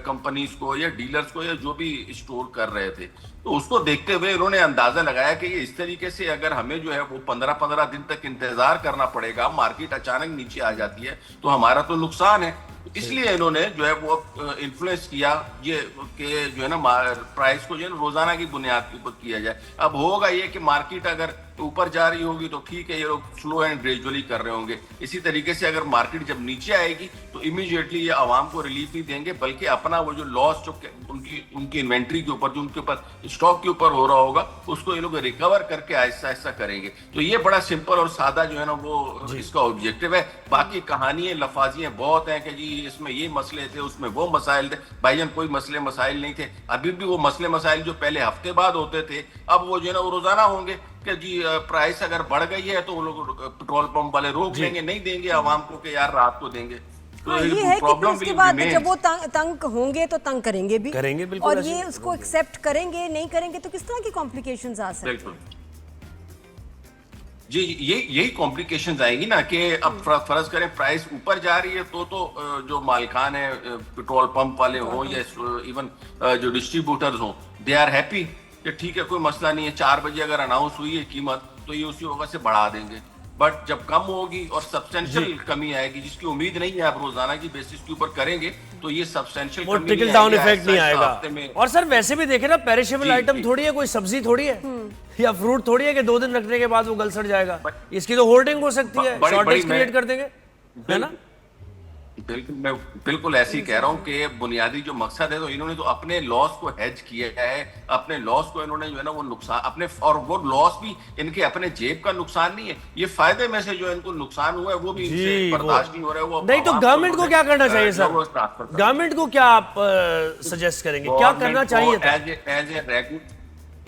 कंपनीज को या डीलर्स को या जो भी स्टोर कर रहे थे। तो उसको देखते हुए इन्होंने अंदाजा लगाया कि ये इस तरीके से अगर हमें जो है वो 15-15 दिन तक इंतजार करना पड़ेगा, मार्केट अचानक नीचे आ जाती है तो हमारा तो नुकसान है। इसलिए इन्होंने जो है वो इन्फ्लुएंस किया ये कि जो है ना प्राइस को जो है ना रोजाना की बुनियाद के ऊपर किया जाए। अब होगा ये कि मार्केट अगर ऊपर जा रही होगी तो ठीक है, ये लोग स्लो एंड ग्रेजुअली कर रहे होंगे। इसी तरीके से अगर मार्केट जब नीचे आएगी तो इमीडिएटली ये आवाम को रिलीफ नहीं देंगे, बल्कि अपना वो जो लॉस जो उनकी इन्वेंट्री के ऊपर, जो उनके ऊपर स्टॉक के ऊपर हो रहा होगा, उसको ये लोग रिकवर करके आहिस्ता आहिस्ता करेंगे। तो ये बड़ा सिंपल और सादा जो है ना वो इसका ऑब्जेक्टिव है। बाकी कहानियां लफाजियां बहुत हैं कि जी इसमें ये मसले थे, उसमें वो मसाइल थे। भाईजान कोई मसले मसाइल नहीं थे, अभी भी वो मसले मसाइल जो पहले हफ्ते बाद होते थे अब वो जो है ना वो रोजाना होंगे कि जी प्राइस अगर बढ़ गई है तो वो लोग पेट्रोल पंप वाले रोक लेंगे, नहीं देंगे आवाम को कि यार रात को देंगे। तो हाँ, ये है कि फिर उसके बाद जब वो तंग होंगे तो तंग करेंगे भी, बिल्कुल, और ये उसको एक्सेप्ट करेंगे, नहीं करेंगे तो किस तरह की कॉम्प्लिकेशंस आ सकते हैं। जी यही कॉम्प्लिकेशंस आएगी ना कि अब फर्ज करें प्राइस ऊपर जा रही है तो जो मालिकान है पेट्रोल पंप वाले हो या इवन जो डिस्ट्रीब्यूटर्स हो, दे आर हैप्पी कि ठीक है कोई मसला नहीं है, 4 बजे अगर अनाउंस हुई है कीमत तो ये उसी वक्त से बढ़ा देंगे। बट जब कम होगी और सब्सटेंशियल कमी आएगी जिसकी उम्मीद नहीं है, आप रोजाना की बेसिस के ऊपर करेंगे तो ये सब्सटेंशियल कमी ट्रिकल डाउन इफेक्ट नहीं आएगा। और सर वैसे भी देखे ना, पेरिशेबल आइटम थोड़ी है, कोई सब्जी थोड़ी है या फ्रूट थोड़ी है कि 2 दिन रखने के बाद वो गल सड़ जाएगा। इसकी तो होल्डिंग हो सकती है, शॉर्टेज क्रिएट कर देंगे, है ना। बिल्कुल, मैं बिल्कुल ऐसे ही कह रहा हूँ कि बुनियादी जो मकसद है तो इन्होंने तो अपने लॉस को हेज किया है, अपने लॉस को इन्होंने जो है ना वो नुकसान अपने, और वो लॉस भी इनके अपने जेब का नुकसान नहीं है, ये फायदे में से जो इनको नुकसान हुआ है वो भी इनसे बर्दाश्त नहीं हो रहा है। वो नहीं तो गवर्नमेंट को क्या करना चाहिए सर? गवर्नमेंट को क्या आप सजेस्ट करेंगे, क्या करना चाहिए?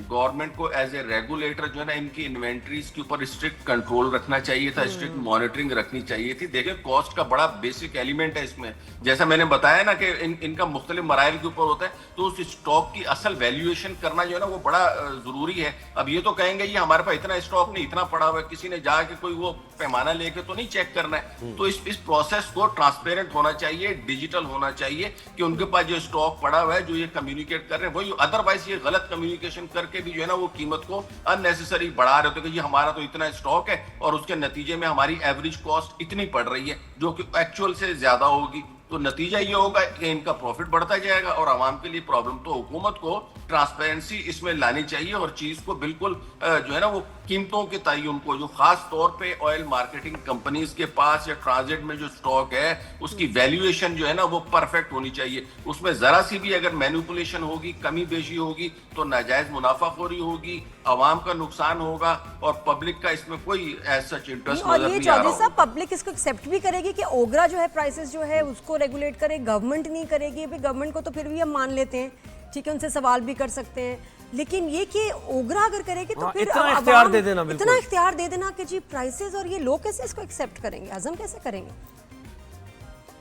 गवर्नमेंट को एज ए रेगुलेटर जो है ना इनकी इन्वेंट्रीज के ऊपर स्ट्रिक्ट कंट्रोल रखना चाहिए था, स्ट्रिक्ट मॉनिटरिंग रखनी चाहिए थी। देखिए कॉस्ट का बड़ा बेसिक एलिमेंट है इसमें, जैसा मैंने बताया ना कि इनका मुख्तलिफ मराइल के ऊपर होता है, तो उस स्टॉक की असल वैल्यूएशन करना जो है ना वो बड़ा जरूरी है। अब ये तो कहेंगे ये हमारे पास इतना स्टॉक नहीं, इतना पड़ा हुआ है, किसी ने जाके कोई वो पैमाना लेके तो नहीं चेक करना है। तो इस प्रोसेस को ट्रांसपेरेंट होना चाहिए, डिजिटल होना चाहिए कि उनके पास जो स्टॉक पड़ा हुआ है जो ये कम्युनिकेट कर रहे हैं वही, अदरवाइज ये गलत कम्युनिकेशन करके भी जो है ना वो कीमत को अननेसेसरी बढ़ा रहे होते कि ये हमारा तो इतना स्टॉक है और उसके नतीजे में हमारी एवरेज कॉस्ट इतनी पड़ रही है जो कि एक्चुअल से ज्यादा होगी। तो नतीजा ये होगा कि इनका प्रॉफिट बढ़ता जाएगा और आवाम के लिए प्रॉब्लम। तो हुकूमत को ट्रांसपेरेंसी इसमें लानी चाहिए और चीज को बिल्कुल जो है ना वो कीमतों के तयन को, जो खास तौर पे ऑयल मार्केटिंग कंपनीज के पास या ट्रांजिट में जो स्टॉक है उसकी वैल्यूएशन जो है ना वो परफेक्ट होनी चाहिए। उसमें जरा सी भी अगर मैनिपुलेशन होगी, कमी बेशी होगी तो नाजायज मुनाफाखोरी होगी, आवाम का नुकसान होगा और पब्लिक का इसमें कोई ऐसा इंटरेस्ट नजर नहीं आ रहा। साहब पब्लिक इसको एक्सेप्ट भी करेगी कि ओगरा जो है प्राइसेस जो है उसको रेगुलेट करे, गवर्नमेंट नहीं करेगी। भाई गवर्नमेंट को तो फिर भी हम मान लेते हैं, ठीक है, उनसे सवाल भी कर सकते हैं, लेकिन ये कि ओगरा अगर करेगी तो फिर इतना इख्तियार दे देना, इतना इख्तियार दे देना कि जी प्राइसेस, और ये लोग कैसे इसको एक्सेप्ट करेंगे, हजम कैसे करेंगे?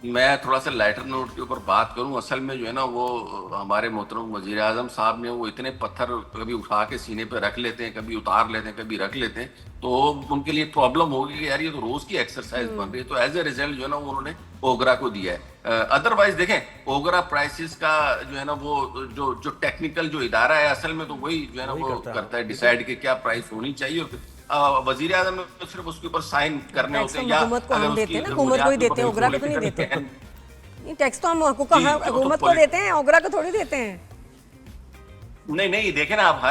मैं थोड़ा सा लाइटर नोट के ऊपर बात करूं। असल में जो है ना वो हमारे मोहतरम वजीर आजम साहब ने वो इतने पत्थर कभी उठा के सीने पे रख लेते हैं, कभी उतार लेते हैं, कभी रख लेते हैं, तो उनके लिए प्रॉब्लम होगी कि यार ये तो रोज की एक्सरसाइज बन रही है। तो एज ए रिजल्ट जो है ना उन्होंने ओगरा को दिया है। अदरवाइज देखें ओगरा प्राइसेस का जो है ना वो जो टेक्निकल जो इदारा है असल में तो वही जो है ना वो करता है डिसाइड कि क्या प्राइस होनी चाहिए। वजीर आजम ने तो सिर्फ उसके ऊपर साइन करने टैक्स होते तो हैं, या हुकूमत को अगर हम देते उसकी हैं ना, हुकूमत को ही देते हैं, ओगरा को तो नहीं देते। नहीं, टैक्स तो हम हुकूमत को देते हैं, ओगरा को थोड़ी देते हैं। नहीं देखे ना आप,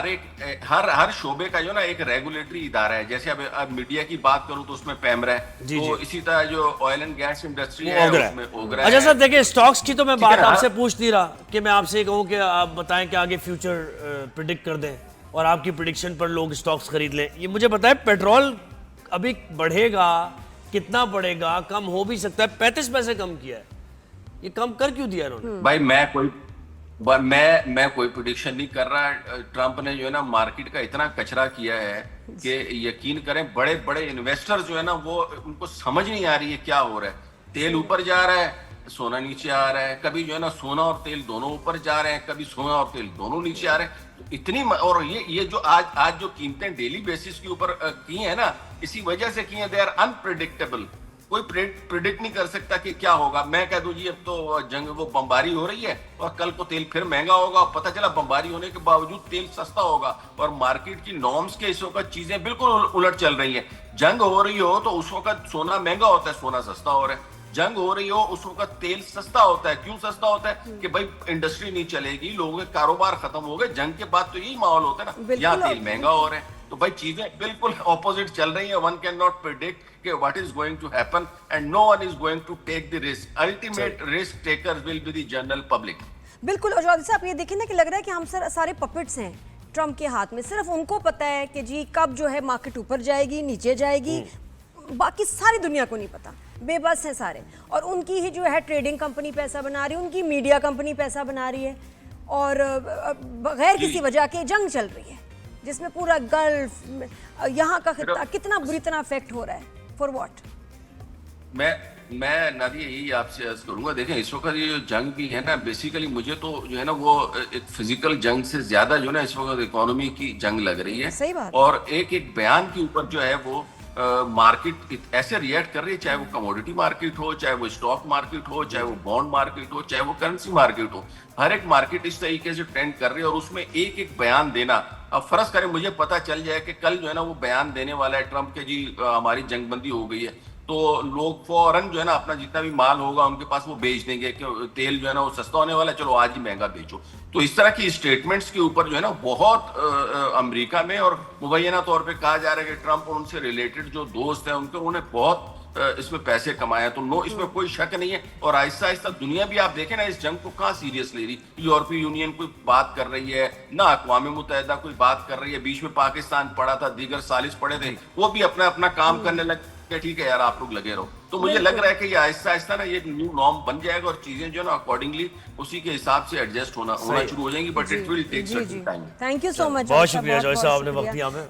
हर शोबे का जो ना एक रेगुलेटरी इदारा है। जैसे अब मीडिया की बात करूं तो उसमें पैमरा है, जी, तो जी। इसी तरह जो ऑयल एंड गैस इंडस्ट्री वो है ओगरा है। उसमें ओगरा अच्छा है। सर देखिए, स्टॉक्स की तो मैं ठीक है बात ना? आपसे पूछ नहीं रहा कि मैं आपसे कहूँ कि आप बताएं कि आगे फ्यूचर प्रिडिक्ट कर दें और आपकी प्रिडिक्शन पर लोग स्टॉक्स खरीद लें। ये मुझे बताएं, पेट्रोल अभी बढ़ेगा, कितना बढ़ेगा? कम हो भी सकता है, 35 पैसे कम किया है, ये कम कर क्यों दिया इन्होंने? भाई मैं कोई प्रिडिक्शन नहीं कर रहा। ट्रंप ने जो है ना मार्केट का इतना कचरा किया है कि यकीन करें, बड़े बड़े इन्वेस्टर जो है ना वो उनको समझ नहीं आ रही है क्या हो रहा है। तेल ऊपर जा रहा है, सोना नीचे आ रहा है, कभी जो है ना सोना और तेल दोनों ऊपर जा रहे हैं, कभी सोना और तेल दोनों नीचे आ रहे हैं। तो इतनी और ये जो आज जो कीमतें डेली बेसिस के ऊपर की है ना, इसी वजह से की है, दे आर अनप्रिडिक्टेबल। कोई प्रिडिक्ट नहीं कर सकता कि क्या होगा। मैं कह दूं जी अब तो जंग वो बमबारी हो रही है और कल को तेल फिर महंगा होगा, पता चला बमबारी होने के बावजूद तेल सस्ता होगा, और मार्केट की नॉर्म्स के इस वक्त चीजें बिल्कुल उलट चल रही हैं। जंग हो रही हो तो उस वक्त सोना महंगा होता है, सोना सस्ता हो रहा है। जंग हो रही हो उस वक्त तेल सस्ता होता है। क्यों सस्ता होता है? कि भाई इंडस्ट्री नहीं चलेगी, लोगों के कारोबार खत्म हो गए। जंग के बाद तो यही माहौल होता है ना, यहाँ तेल महंगा हो रहा है। तो भाई चीजें बिल्कुल ऑपोजिट चल रही है। वन कैन नॉट प्रिडिक्ट कि what is going to happen and no one is going to take the risk. Ultimate risk takers will be the general public. बिल्कुल। और चौधरी साहब, ये देखिए ना कि लग रहा है कि हम सारे पपेट्स हैं ट्रम्प के हाथ में। सिर्फ उनको पता है कि जी कब जो है मार्केट ऊपर जाएगी, नीचे जाएगी, बाकी सारी दुनिया को नहीं पता। बेबस हैं सारे, और उनकी ही जो है ट्रेडिंग कंपनी पैसा बना रही है, उनकी मीडिया कंपनी पैसा बना रही है, और बगैर किसी वजह के जंग चल रही है जिसमें पूरा गल्फ, यहाँ का खित्ता कितना बुरी तरह अफेक्ट हो रहा है। For what? मैं नादिया यही आपसे अर्ज करूंगा, देखें इस वक्त ये जो जंग भी है ना, बेसिकली मुझे तो जो है ना वो एक फिजिकल जंग से ज्यादा जो है ना इस वक्त इकोनॉमी की जंग लग रही है। सही बात। और एक एक बयान के ऊपर जो है वो मार्केट ऐसे रिएक्ट कर रही है, चाहे वो कमोडिटी मार्केट हो, चाहे वो स्टॉक मार्केट हो, चाहे वो बॉन्ड मार्केट हो, चाहे वो करेंसी मार्केट हो। हर एक मार्केट इस तरीके से ट्रेंड कर रही है, और उसमें एक एक बयान देना। अब फर्ज करें मुझे पता चल जाए कि कल जो है ना वो बयान देने वाला है ट्रंप के, जी हमारी जंगबंदी हो गई है, तो लोग फौरन जो है ना अपना जितना भी माल होगा उनके पास वो बेच देंगे कि तेल जो है ना वो सस्ता होने वाला है, चलो आज ही महंगा बेचो। तो इस तरह की स्टेटमेंट्स के ऊपर जो है ना बहुत अमेरिका में और मुबैना तौर पे कहा जा रहा है कि ट्रंप और उनसे रिलेटेड जो दोस्त हैं उन्होंने बहुत इसमें पैसे कमाए। तो नो, इसमें कोई शक नहीं है। और आहिस्ता आहिस्ता दुनिया भी आप देखें ना इस जंग को कहाँ सीरियस ले रही। यूरोपीय यूनियन कोई बात कर रही है ना, अक़वाम मुत्तहिदा कोई बात कर रही है। बीच में पाकिस्तान पड़ा था, दीगर सालिस पड़े थे, वो भी अपना अपना काम करने लगे। ठीक है यार, आप लोग लगे रहो। तो मुझे लग रहा है कि ये आहिस्ता आहिस्ता ना ये न्यू नॉर्म बन जाएगा, और चीजें जो है ना अकॉर्डिंगली उसी के हिसाब से एडजस्ट होना शुरू हो जाएंगी। But it will take certain time. Thank you so much. बहुत शुक्रिया जॉय साहब, आपने वक्त दिया हमें।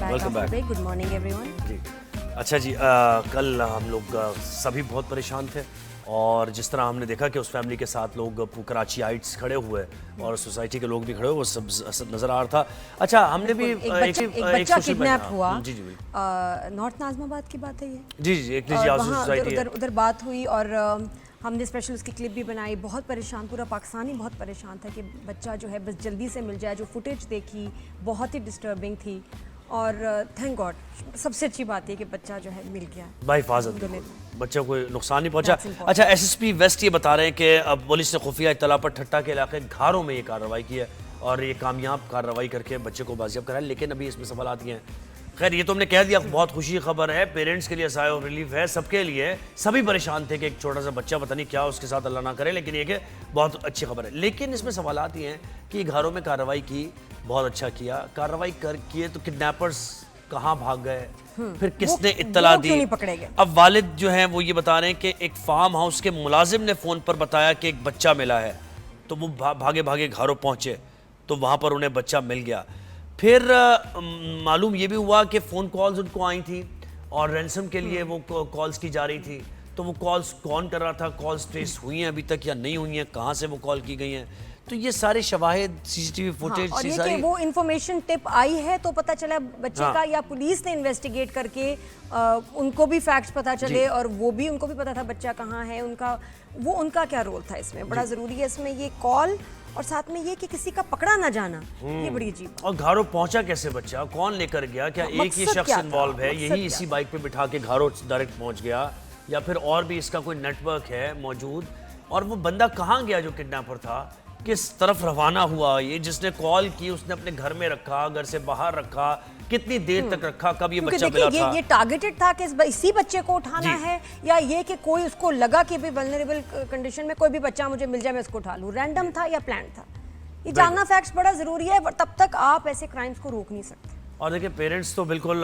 Welcome back. Good morning everyone. जी अच्छा जी, कल हम लोग सभी बहुत परेशान थे, और जिस तरह हमने देखा कि उस फैमिली के साथ लोग कराचीआइट्स खड़े हुए और सोसाइटी के लोग भी खड़े हुए, वो सब नजर आ रहा था। अच्छा, हमने भी एक बच्चा किडनैप हुआ। जी जी नॉर्थ नाजमाबाद की बात है ये। जी जी, एक निजी हाउसिंग सोसाइटी है। उधर बात हुई, और हमने स्पेशल उसकी क्लिप भी बनाई। बहुत परेशान, पूरा पाकिस्तान ही बहुत परेशान था कि बच्चा जो है बस जल्दी से मिल जाए। जो फुटेज देखी बहुत ही डिस्टर्बिंग थी, और थैंक गॉड सबसे अच्छी बात है कि बच्चा जो है मिल गया बाहिफाजत, बच्चे को कोई नुकसान नहीं पहुंचा। अच्छा, एसएसपी वेस्ट ये बता रहे हैं कि अब पुलिस ने खुफिया इत्तला पर ठट्टा के इलाके घारों में ये कार्रवाई की है, और ये कामयाब कार्रवाई करके बच्चे को बाजियाब कराया। लेकिन अभी इसमें सवाल आती हैं। खैर, ये तो हमने कह दिया, बहुत खुशी की खबर है, पेरेंट्स के लिए साय ऑफ रिलीफ है, सबके लिए। सभी परेशान थे कि एक छोटा सा बच्चा, पता नहीं क्या उसके साथ अल्लाह ना करे, लेकिन ये कि बहुत अच्छी खबर है। लेकिन इसमें सवाल आती हैं कि घरों में कार्रवाई की, बहुत अच्छा किया, कार्रवाई किए तो किडनैपर्स कहाँ भाग गए, फिर किसने इत्तला दी? नहीं पकड़े गए। अब वालिद जो हैं वो ये बता रहे हैं कि एक फार्म हाउस के मुलाजिम ने फ़ोन पर बताया कि एक बच्चा मिला है, तो वो भागे भागे घरों पहुँचे, तो वहाँ पर उन्हें बच्चा मिल गया। फिर मालूम ये भी हुआ कि फ़ोन कॉल्स उनको आई थी, और रैंसम के लिए वो कॉल्स की जा रही थी। तो वो कॉल्स कौन कर रहा था, कॉल्स ट्रेस हुई हैं अभी तक या नहीं हुई हैं, कहाँ से वो कॉल की गई हैं? तो ये सारे शवाहिद, सीसीटीवी फुटेज, और ये सारी कि वो इन्फॉर्मेशन टिप आई है तो पता चला बच्चे हाँ। का, या पुलिस ने इन्वेस्टिगेट करके उनको भी फैक्ट्स पता चले और वो भी, उनको भी पता था बच्चा कहाँ है, उनका क्या रोल था इसमें, बड़ा जरूरी है इसमें ये कॉल, और साथ में ये कि किसी का पकड़ा ना जाना, ये बड़ी अजीब। और घारो पहुंचा कैसे बच्चा, कौन लेकर गया, क्या एक ही मकसद शख्स क्या था? इन्वॉल्व है, मकसद यही क्या इसी था? बाइक पे बिठा के घारो डायरेक्ट पहुंच गया, या फिर और भी इसका कोई नेटवर्क है मौजूद, और वो बंदा कहाँ गया जो किडनैपर था, किस तरफ रवाना हुआ, ये जिसने कॉल की उसने अपने घर में रखा, घर से बाहर रखा, कितनी देर तक रखा, कब ये क्योंकि बच्चा देखिए मिला था। ये टारगेटेड था कि इसी बच्चे को उठाना जी। है, या ये कि कोई उसको लगा कि भी वल्नरेबल कंडीशन में कोई भी बच्चा मुझे मिल जाए मैं उसको उठा लूं, रैंडम था या प्लान था, ये जानना फैक्ट्स बड़ा जरूरी है, तब तक आप ऐसे क्राइम्स को रोक नहीं सकते। और देखिए पेरेंट्स तो बिल्कुल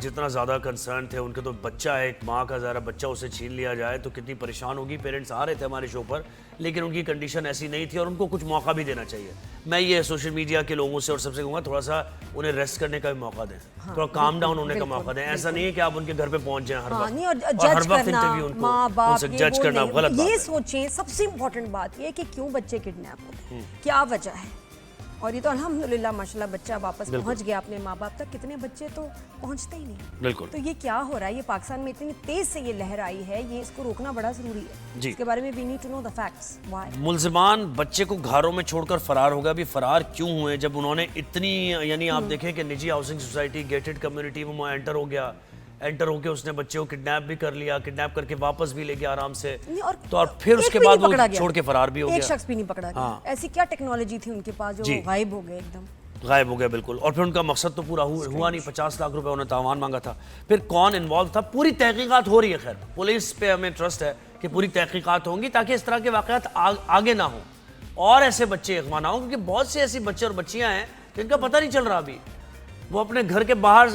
जितना ज़्यादा कंसर्न थे, उनके तो बच्चा है, एक माँ का ज़रा बच्चा उसे छीन लिया जाए तो कितनी परेशान होगी। पेरेंट्स आ रहे थे हमारे शो पर, लेकिन उनकी कंडीशन ऐसी नहीं थी और उनको कुछ मौका भी देना चाहिए। मैं ये सोशल मीडिया के लोगों से और सबसे कहूँगा थोड़ा सा उन्हें रेस्ट करने का भी मौका दें, थोड़ा काम डाउन होने का मौका दें। ऐसा नहीं है कि आप उनके घर पे पहुँच जाएं हर वक्त, नहीं, और हर जज वक्त करना, इंटरव्यू माँ बाप उनसे जज करना गलत बात ये है। सोचें। सबसे इम्पोर्टेंट बात ये कि क्यों बच्चे किडनैप होते हैं, क्या वजह है, और ये तो अल्हम्दुलिल्लाह माशाल्लाह बच्चा वापस पहुंच गया अपने माँ बाप तक, कितने बच्चे तो पहुंचते ही नहीं। बिल्कुल। तो ये क्या हो रहा है, ये पाकिस्तान में इतनी तेज से ये लहर आई है, ये इसको रोकना बड़ा जरूरी है। जी। इसके बारे में we need to know the facts why. मुल्जिमान बच्चे को घरों में छोड़कर फरार हो गया। अभी फरार क्यों हुए, जब उन्होंने इतनी, यानी आप देखें कि निजी हाउसिंग सोसाइटी, गेटेड कम्युनिटी में वहाँ एंटर हो गया, एंटर होके उसने बच्चे को किडनैप भी कर लिया, किडनैप करके वापस भी ले गया आराम से, तो और फिर उसके बाद वो छोड़ के फरार भी हो एक गया। शख्स भी नहीं पकड़ा गया। ऐसी क्या टेक्नोलॉजी थी उनके पास जो वो गायब हो गए एकदम, गायब हो गया बिल्कुल। और फिर उनका मकसद तो पूरा हुआ नहीं। 50 लाख रुपए उन्होंने तावान मांगा था। फिर कौन इन्वॉल्व था, पूरी तहकीकात हो रही है। खैर पुलिस पे हमें ट्रस्ट है कि पूरी तहकीकात होंगी ताकि इस तरह के वाक़यात आगे ना हो और ऐसे बच्चे अगवा ना हो, क्योंकि बहुत से ऐसे बच्चे और बच्चियां हैं जिनका पता नहीं चल रहा। अभी वो अपने घर के बाहर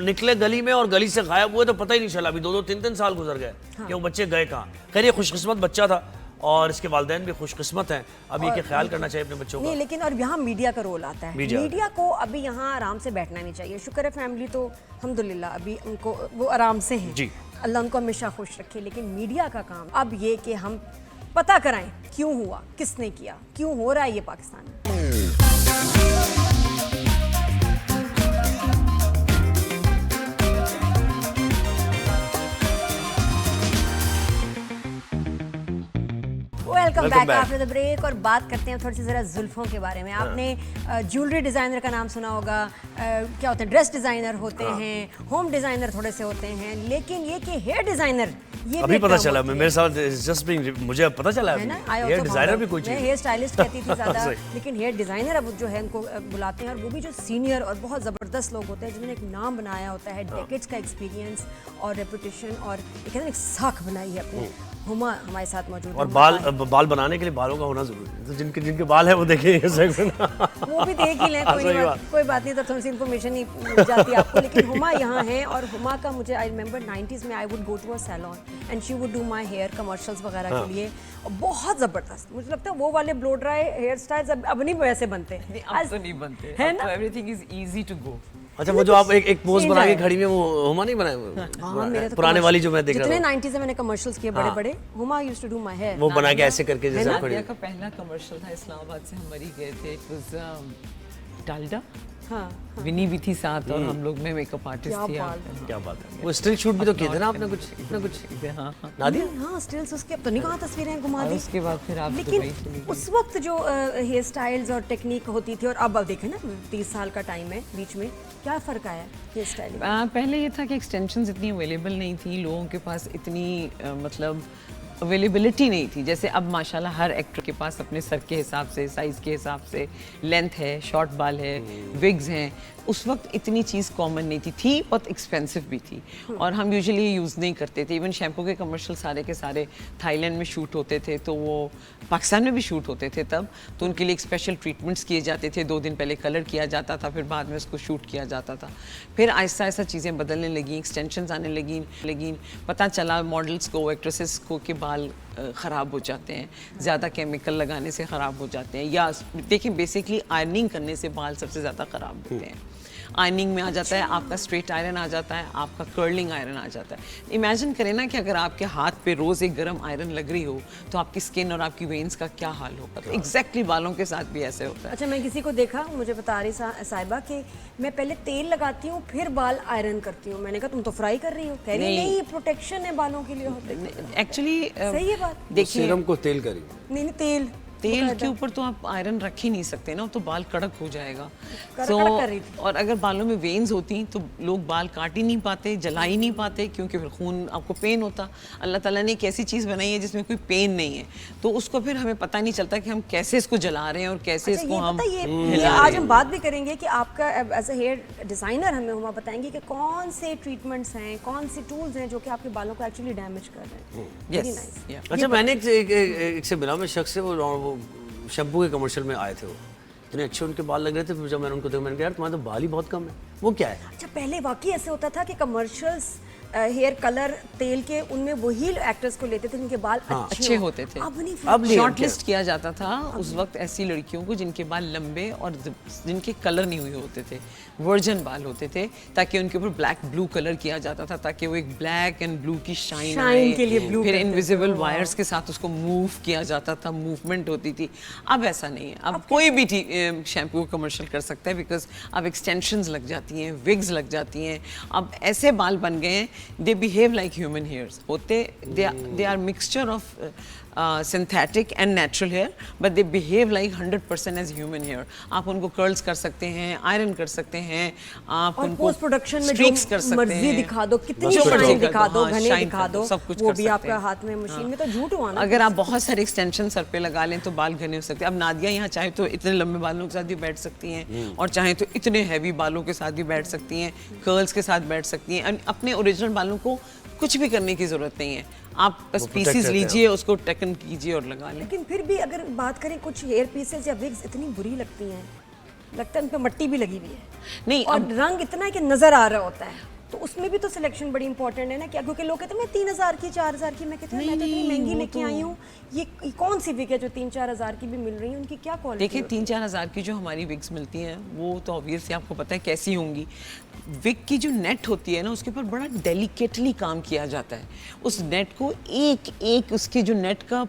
निकले गली में और गली से गायब हुए तो पता ही नहीं चला। अभी 2-2, 3-3 साल गुजर गए कि वो बच्चे गए कहाँ। खैर ये खुशकिस्मत बच्चा था और इसके वालिदैन भी खुशकिस्मत हैं। अब ये क्या ख्याल करना चाहिए अपने बच्चों का। नहीं, लेकिन और यहाँ मीडिया का रोल आता है। मीडिया को अभी यहाँ आराम से बैठना नहीं चाहिए। शुक्र है फैमिली तो अल्हम्दुलिल्लाह अभी उनको वो आराम से हैं जी। अल्लाह उनको हमेशा खुश रखे। लेकिन मीडिया का काम अब ये कि हम पता कराएं क्यों हुआ, किसने किया, क्यों हो रहा है ये पाकिस्तान में। Welcome back after the break. और बात करते हैं थोड़ी सी जरा जुल्फों के बारे में। आपने ज्वेलरी डिजाइनर का नाम सुना होगा, क्या होते हैं, ड्रेस डिजाइनर होते हैं, होम डिजाइनर थोड़े से होते हैं, लेकिन ये कि हेयर डिजाइनर ये अभी भी पता एक चला, काम मेरे साथ जस्ट बीइंग, मुझे पता चला है ना। है हेयर डिजाइनर भी कोई चीज। मैं हेयर स्टाइलिस्ट कहती थी ज्यादा, सही। लेकिन हेयर डिजाइनर अब जो है उनको बुलाते हैं, और वो भी जो सीनियर और बहुत जबरदस्त लोग होते हैं जिन्होंने एक नाम बनाया होता है, डेकेड्स का एक्सपीरियंस और रेपुटेशन, और एक कहते हैं एक साख बनाई है अपनी। हुमा हमारे साथ मौजूद है। और बाल बनाने के लिए बालों का होना जरूरी है, तो जिनके बाल है वो देखें ये सेगमेंट। वो भी देख ही लें, कोई बात नहीं, तो थोड़ी सी इन्फॉर्मेशन ही मिल जाती है आपको। लेकिन हुमा यहाँ है, और हुमा का मुझे आई रिमेंबर 90s में I would go to a salon and she would do my hair commercials वगैरह के लिए। और बहुत ज़बरदस्त, मुझे लगता है वो वाले ब्लो ड्राई हेयर स्टाइल्स अब नहीं वैसे बनते, अब तो नहीं बनते, है अब ना? तो everything is easy to go. अच्छा, वो जो आप एक पोज बना के खड़ी में, वो हुमा नहीं बनाए, हाँ, मेरे तो पुराने वाली जो मैं देख रहा जितने था 90s में मैंने कमर्शियल्स किए बड़े बड़े, Huma used to do my hair. वो बना के ऐसे करके जैसे खड़ी। नादिया का पहला कमर्शियल था, इस्लामाबाद से हम मरी गए थे। इट वाज डालडा, हाँ, विनी भी थी साथ, और हम लोग में मेकअप आर्टिस्ट क्या थे। बात क्या बात है। वो स्टिल शूट भी तो किए थे ना आपने, कुछ हाँ हाँ। नादिया। हाँ, स्टिल्स उसके अब तो नहीं, कहाँ तस्वीरें घुमा और दी। उसके बाद फिर आप लेकिन दुबई चली गई। उस वक्त जो हेयर स्टाइल्स और टेक्निक होती थी, और अब देखें ना 30 साल का टाइम है बीच में, क्या फ़र्क आया हेयर स्टाइल में? पहले ये था कि एक्सटेंशंस इतनी अवेलेबल नहीं थी, लोगों के पास इतनी मतलब अवेलेबिलिटी नहीं थी। जैसे अब माशाल्लाह हर एक्टर के पास अपने सर के हिसाब से, साइज़ के हिसाब से लेंथ है, शॉर्ट बाल है, विग्स हैं। उस वक्त इतनी चीज़ कॉमन नहीं थी, बहुत एक्सपेंसिव भी थी, और हम यूजुअली यूज़ नहीं करते थे। इवन शैम्पू के कमर्शियल सारे के सारे थाईलैंड में शूट होते थे, तो वो पाकिस्तान में भी शूट होते थे तब, तो उनके लिए एक स्पेशल ट्रीटमेंट्स किए जाते थे। 2 दिन पहले कलर किया जाता था, फिर बाद में उसको शूट किया जाता था। फिर आहिस्ता आहिस्ता चीज़ें बदलने लगी, एक्सटेंशंस आने लगी। पता चला मॉडल्स को, एक्ट्रेसेस को कि बाल ख़राब हो जाते हैं, ज़्यादा केमिकल लगाने से ख़राब हो जाते हैं, या देखिए बेसिकली आयरनिंग करने से बाल सबसे ज़्यादा ख़राब होते हैं। आयरनिंग में आ जाता है, आपका स्ट्रेट आयरन आ जाता है, आपका कर्लिंग आयरन आ जाता है। इमेजिन करें ना कि अगर आपके हाथ पे रोज़ एक गर्म आयरन लग रही हो तो आपकी स्किन और आपकी वेन्स का क्या हाल होगा। तो एग्जैक्टली बालों के साथ भी ऐसे होता है। अच्छा, मैं किसी को देखा, मुझे बता रही साहिबा कि मैं पहले तेल लगाती हूँ फिर बाल आयरन करती हूँ। मैंने कहा तुम तो फ्राई कर रही हो। कह रही नहीं, ये प्रोटेक्शन है बालों के लिए होते हैं। एक्चुअली सही है बात। देखिए, सीरम को तेल करी। नहीं तेल के ऊपर तो आप आयरन रख ही नहीं सकते ना, तो बाल कड़क हो जाएगा। कड़क कर रही थी। और अगर बालों में वेन्स होती तो लोग बाल काट ही नहीं पाते, जला ही नहीं पाते, क्योंकि फिर खून, आपको पेन होता। अल्लाह ताला ने एक ऐसी चीज़ बनाई है जिसमें कोई पेन नहीं है, तो उसको फिर हमें पता नहीं चलता कि हम कैसे इसको जला रहे हैं और कैसे अच्छा, इसको हम ये आज हम बात भी करेंगे कि आपका एज ए हेयर डिजाइनर हमें हुआ बताएंगे कि कौन से ट्रीटमेंट्स हैं, कौन से टूल्स हैं जो कि आपके बालों को एक्चुअली डैमेज कर रहे हैं। Very nice. अच्छा, मैंने एक से मिला, मैं शख्स से, वो शैम्पू के कमर्शियल में आए थे। वो इतने अच्छे उनके बाल लग रहे थे। फिर जब मैंने उनको देखा, मैंने कहा यार तुम्हारे तो बाल ही बहुत कम है। वो क्या है? अच्छा, पहले वाकई ऐसे होता था कि कमर्शियल्स हेयर कलर तेल के उनमें वही एक्टर्स को लेते थे जिनके बाल अच्छे होते थे। अब नहीं, अब नहीं, शॉर्ट लिस्ट किया जाता था उस वक्त ऐसी लड़कियों को जिनके बाल लंबे और जिनके कलर नहीं हुए होते थे, वर्जन बाल होते थे, ताकि उनके ऊपर ब्लैक ब्लू कलर किया जाता था, ताकि वो एक ब्लैक एंड ब्लू की शाइन आए के लिए ब्लू फिर इनविजिबल वायर्स के साथ उसको मूव किया जाता था, मूवमेंट होती थी। अब ऐसा नहीं है। अब कोई भी शैम्पू कमर्शियल कर सकता है, बिकॉज अब एक्सटेंशंस लग जाती हैं, विग्स लग जाती हैं। अब ऐसे बाल बन गए हैं, they behave like human hairs होते, they are mixture of synthetic and natural hair, but they behave like 100% as human hair. आप उनको कर्ल्स कर सकते हैं, आयरन कर सकते हैं, आप और उनको पोस्ट प्रोडक्शन में स्ट्रीक्स कर जो सकते मर्जी हैं, दिखा दो, कितनी जो मर्जी शाइन कर दिखा दो, हाँ, घने शाइन दिखा कर दो, सब कुछ वो कर भी सकते आपका हैं। हाथ में मशीन में तो झूठ हुआ ना। अगर आप बहुत सारे एक्सटेंशन सर पे लगा लें तो बाल घने हो सकते हैं। अब नादिया यहाँ चाहे तो इतने लंबे बालों के साथ भी बैठ सकती हैं और चाहे तो इतने हैवी बालों के साथ भी बैठ सकती हैं, कर्ल्स के साथ बैठ सकती हैं। अपने ओरिजिनल बालों को कुछ भी करने की जरूरत नहीं है, आप बस पीसेस लीजिए, उसको टेकन कीजिए और लगा लें। लेकिन फिर भी अगर बात करें, कुछ हेयर पीसेस या विग्स इतनी बुरी लगती हैं, लगता है उन पे मट्टी भी लगी हुई है नहीं, और रंग इतना है कि नजर आ रहा होता है। तो उसमें भी तो सिलेक्शन बड़ी इंपॉर्टेंट है ना, क्या? क्योंकि लोग कहते हैं मैं 3000 की 4000 की, मैं कहती हूँ मैं तो इतनी महंगी लेके आई हूँ, ये कौन सी विग है जो 3-4 हज़ार की भी मिल रही है, उनकी क्या क्वालिटी? देखिए, 3-4 हज़ार की जो हमारी विग्स मिलती हैं वो तो ऑब्वियसली आपको पता है कैसी होंगी। विग की जो नेट होती है ना, उसके ऊपर बड़ा डेलिकेटली काम किया जाता है। उस नेट को एक एक उसके जो नेट का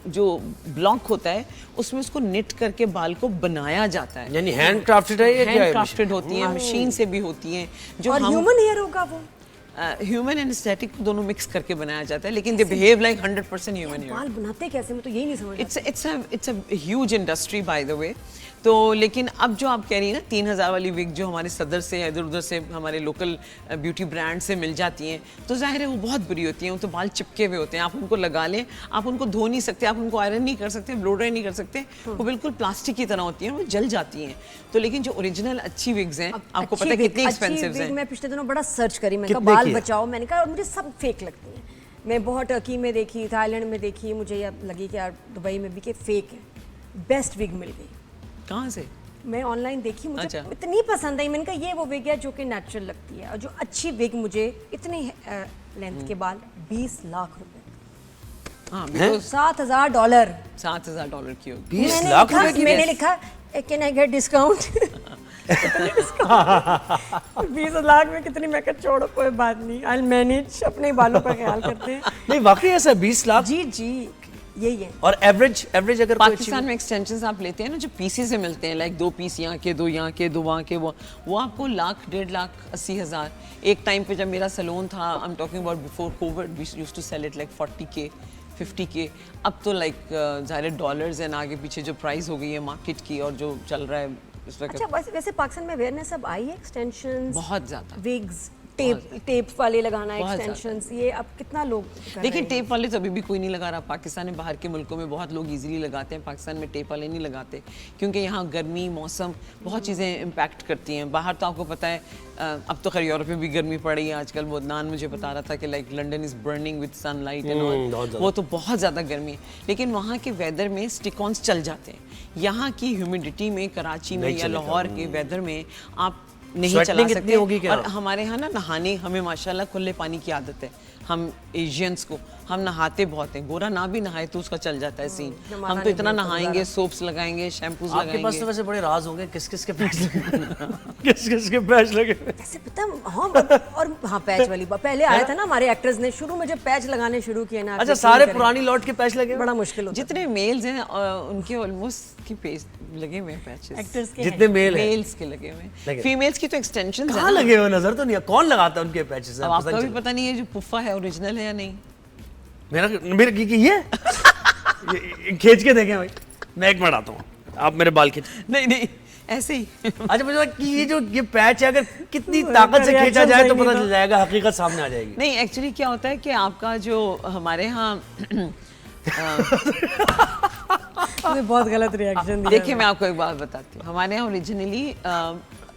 जो ब्लॉक होता है उसमें उसको निट करके बाल को बनाया जाता है। यानी हैंड क्राफ्टेड है या क्या है? हैंड क्राफ्टेड होती हैं, मशीन से भी होती हैं। जो और ह्यूमन हेयर होगा वो? ह्यूमन एंड एस्थेटिक दोनों मिक्स करके बनाया जाता है, लेकिन they behave like 100% human hair. बाल बनाते कैसे, मैं तो यही नहीं समझ। It's a huge industry by the way. तो लेकिन अब जो आप कह रही हैं ना 3000 वाली विग जो हमारे सदर से या इधर उधर से हमारे लोकल ब्यूटी ब्रांड से मिल जाती हैं, तो जाहिर है वो बहुत बुरी होती हैं, वो तो बाल चिपके हुए होते हैं। आप उनको लगा लें, आप उनको धो नहीं सकते, आप उनको आयरन नहीं कर सकते, ब्लो ड्राई नहीं कर सकते, वो बिल्कुल प्लास्टिक की तरह होती हैं, वो जल जाती हैं। तो लेकिन जो ओरिजिनल अच्छी विग्स हैं, आपको पता है कितनी एक्सपेंसिव हैं। मैं पिछले दिनों बड़ा सर्च करी, मैंने कहा बाल बचाओ, मैंने कहा मुझे सब फेक लगती हैं। मैं बहुत टर्की में देखी, थाईलैंड में देखी, मुझे ये लगी कि यार दुबई में भी कि फेक है। बेस्ट विग मिल गई। कहाँ से? मैं ऑनलाइन देखी, मुझे अच्छा। इतनी पसंद आई, मैंने कहा ये वो विग है जो कि नेचुरल लगती है। और जो अच्छी विग मुझे इतनी लेंथ के बाल 20 लाख रुपए, हाँ, $7,000। $7,000 की होगी। 20 लाख रुपए की? मैंने लिखा can I get discount? 20 lakh में कितनी? मैं कहा छोड़ो कोई बात नहीं, आई विल मैनेज, अपने बालों का ख्याल करते हैं। नहीं, वाकई ऐसा 20 लाख? जी जी, यही है। और एवरेज अगर कोई पाकिस्तान में एक्सटेंशंस आप लेते हैं ना, जो पीसेस से मिलते हैं, लाइक 2 पीस यहाँ के, 2 यहाँ के, 2 वहाँ के, वो आपको लाख, 1.5 लाख, 80,000। एक टाइम पे जब मेरा सैलून था, I am talking about before covid, we used to sell it like 40K, 50K। अब तो लाइक ज़ाहिर डॉलर्स एंड आगे पीछे जो प्राइस हो गई है मार्केट की और जो चल रहा है इस वक्त। अच्छा, वैसे पाकिस्तान में अवेयरनेस अब आई है, एक्सटेंशंस, बहुत ज़्यादा। विग्स, टेप वाले लगाना, एक्सटेंशंस, ये अब कितना लोग कर देखिए, रहे हैं? टेप वाले तो अभी भी कोई नहीं लगा रहा। पाकिस्तान में, बाहर के मुल्कों में बहुत लोग इजीली लगाते हैं, पाकिस्तान में टेप वाले नहीं लगाते, क्योंकि यहाँ गर्मी, मौसम, बहुत चीज़ें इम्पैक्ट करती हैं। बाहर तो आपको पता है, अब तो खैर यूरोप में भी गर्मी पड़ रही है आजकल। वो नान मुझे बता रहा था कि like London is burning with sunlight and all, वो तो बहुत ज़्यादा गर्मी है। लेकिन वहाँ के वेदर में स्टिक ऑन्स चल जाते हैं। यहाँ की ह्यूमिडिटी में, कराची में या लाहौर के वेदर में आप नहीं Sweating चला इतनी सकते। होगी क्या? और हमारे यहाँ ना नहाने, हमें माशाल्लाह खुले पानी की आदत है, हम एशियंस को, हम नहाते बहुत हैं। गोरा ना भी नहाए तो उसका चल जाता है सीन। हम तो इतना नहाएंगे, सोप्स लगाएंगे, शैम्पूज आपके पास तो लगाएंगे। वैसे बड़े राज होंगे, किस किस के पैच लगे किस किस के पैच लगे। कैसे पता हाँ और हाँ पैच वाली बात पहले आया था ना हमारे एक्टर्स ने शुरू में जब पैच लगाने शुरू किए ना अच्छा, सारे पुरानी लौट के पैच लगे। बड़ा मुश्किल होता जितने मेल्स हैं उनके ऑलमोस्ट की पेज लगे हुए हैं पैचेस। एक्टर्स के जितने मेल हैं मेल्स के लगे हुए लगे। हैं, फीमेल्स की तो एक्सटेंशंस हैं कहाँ ना। लगे हुए, नजर तो नहीं है। कौन लगाता है उनके पैचेस? अब आपका भी पता नहीं है जो पुफ्फा है ओरिजिनल है या नहीं। मेरा मेरे ये खींच के देखें भाई, मैं एक मिनट आता हूँ, आप मेरे बाल खींच। नहीं नहीं ऐसे ही। अच्छा मुझे कि ये पैच है, अगर कितनी ताकत से खींचा जाए तो पता चल जाएगा, हकीकत सामने आ जाएगी। नहीं एक्चुअली क्या होता है कि आपका जो हमारे यहाँ बहुत गलत रिएक्शन दिया। देखिए मैं आपको एक बात बताती हूँ, हमारे यहाँ ओरिजिनली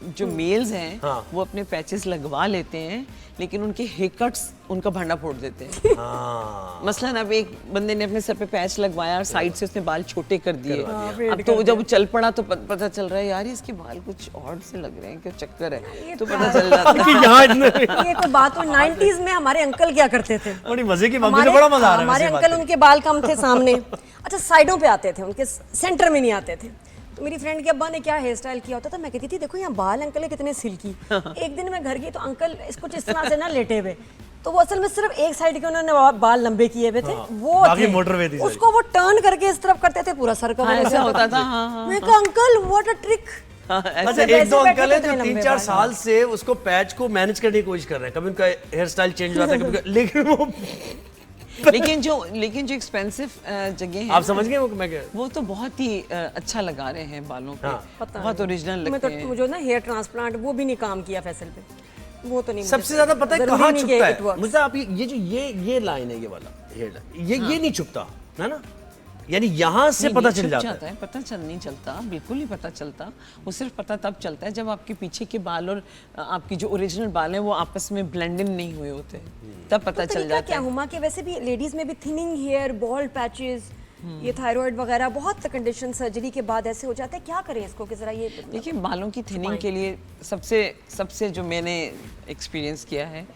जो मेल्स हैं हाँ। वो अपने पैचेस लगवा लेते हैं, लेकिन उनके हेयर कट्स उनका भंडा फोड़ देते हैं। हाँ। मसलन अब एक बंदे ने अपने सर पे पैच लगवाया और साइड से उसने बाल छोटे कर दिए। अब तो जब वो चल पड़ा तो पता चल रहा है यार इसके बाल कुछ और से लग रहे हैं, क्या चक्कर है, तो पता चल जाता है। कि यहाँ इतने ये कोई बात हो 90s में हमारे अंकल क्या करते थे। बड़ी मजे की बात, मुझे बड़ा मजा आ रहा है हमारे वैसे बात अंकल करके। उनके बाल कम थे सामने, अच्छा साइडों पे आते थे, उनके सेंटर में नहीं आते थे। तो मेरी फ्रेंड के अब्बा ने क्या हेयर स्टाइल किया होता था, मैं कहती थी देखो यहाँ बाल अंकल है कितने सिल्की। एक दिन मैं घर गई तो अंकल इसको इस तरह से ना लेटे हुए, तो वो असल में सिर्फ एक साइड के उन्होंने बाल लंबे किए हुए थे, वो बाकी थे। मोटरवे थी सारी। उसको वो टर्न करके इस तरफ करते थे, पूरा सर कवर हाँ, ऐसे ऐसा होता था। हाँ, हाँ, मैं कहा अंकल व्हाट अ ट्रिक। अच्छा, वैसे एक दो बैठे अंकल है थे जो इतने 3-4 लंबे साल से उसको पैच को मैनेज करने की कोशिश कर रहे हैं। कभी उनका हेयर स्टाइल चेंज हो जाता है, कभी लेकिन वो लेकिन जो एक्सपेंसिव जगह है आप समझ गए वो मैं क्या। वो तो बहुत ही अच्छा लगा रहे हैं बालों पे। हाँ। बहुत ओरिजिनल मैं लगते हैं। तो जो ना हेयर ट्रांसप्लांट वो भी नहीं काम किया फैसल पे, वो तो नहीं मुझे सबसे ज्यादा पता है जरूरी कहाँ नहीं कि छुपता it है works। मुझे, आप ये जो ये लाइन है, ये वाला हेयर लाइन, ये नहीं छुपता है ना, यानी यहाँ से नहीं, पता नहीं, चल छुप जाता है। पता चल नहीं चलता, बिल्कुल नहीं पता चलता। वो सिर्फ पता तब चलता है जब आपके पीछे के बाल और आपकी जो ओरिजिनल बाल हैं वो आपस में ब्लेंड इन नहीं हुए होते, तब पता तो चल तरीका जाता क्या है। हुमा के वैसे भी लेडीज में भी थिनिंग हेयर, बॉल्ड पैचेस, ये थायराइड वगैरह बहुत कंडीशन सर्जरी के बाद ऐसे हो जाते हैं, क्या करें इसको कि जरा ये देखिए बालों की थिनिंग के लिए सबसे जो मैंने एक्सपीरियंस किया है,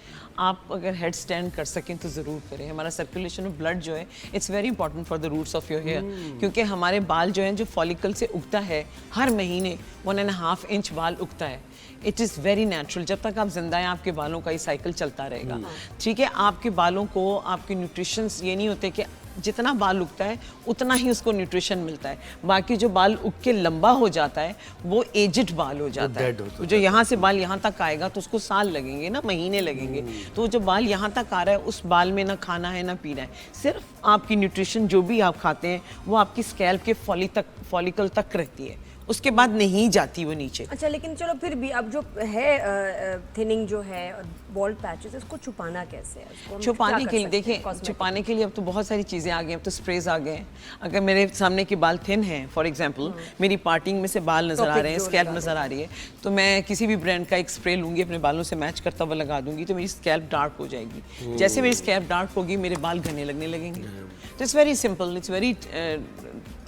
आप अगर हेड स्टैंड कर सकें तो ज़रूर करें। हमारा सर्कुलेशन ऑफ ब्लड जो है it's very important for the roots of your hair, क्योंकि हमारे बाल जो हैं जो फॉलिकल से उगता है हर महीने 1.5 इंच बाल उगता है। इट इज़ वेरी नेचुरल, जब तक आप जिंदा हैं आपके बालों का ये साइकिल चलता रहेगा। ठीक है, आपके बालों को आपके न्यूट्रिशंस ये नहीं होते कि जितना बाल उगता है उतना ही उसको न्यूट्रिशन मिलता है, बाकी जो बाल उग के लंबा हो जाता है वो एजिड बाल हो जाता है। तो जो यहाँ से बाल यहाँ तक आएगा तो उसको साल लगेंगे ना, महीने लगेंगे। तो जो बाल यहाँ तक आ रहा है उस बाल में ना खाना है ना पीना है, सिर्फ आपकी न्यूट्रिशन जो भी आप खाते हैं वो आपकी स्कैल्प के फॉलिकल तक रहती है, उसके बाद नहीं जाती वो नीचे। अच्छा लेकिन चलो फिर भी अब जो है थिनिंग जो है और बॉल्ड पैचेस, इसको छुपाना कैसे है? इसको हम छुपाने क्या कर के लिए सकते हैं देखिए, cosmetic? छुपाने के लिए अब तो बहुत सारी चीज़ें आ गई हैं, अब तो स्प्रेज आ गए हैं। अगर मेरे सामने के बाल थिन हैं, फॉर एग्जांपल मेरी पार्टिंग में से बाल नज़र आ रहे हैं, स्कैल्प नज़र आ रही है, तो मैं किसी भी ब्रांड का एक स्प्रे लूँगी, अपने बालों से मैच करता हुआ लगा दूंगी, तो मेरी स्कैल्प डार्क हो जाएगी। जैसे मेरी स्कैल्प डार्क होगी मेरे बाल घने लगने लगेंगे। तो it's very simple, it's very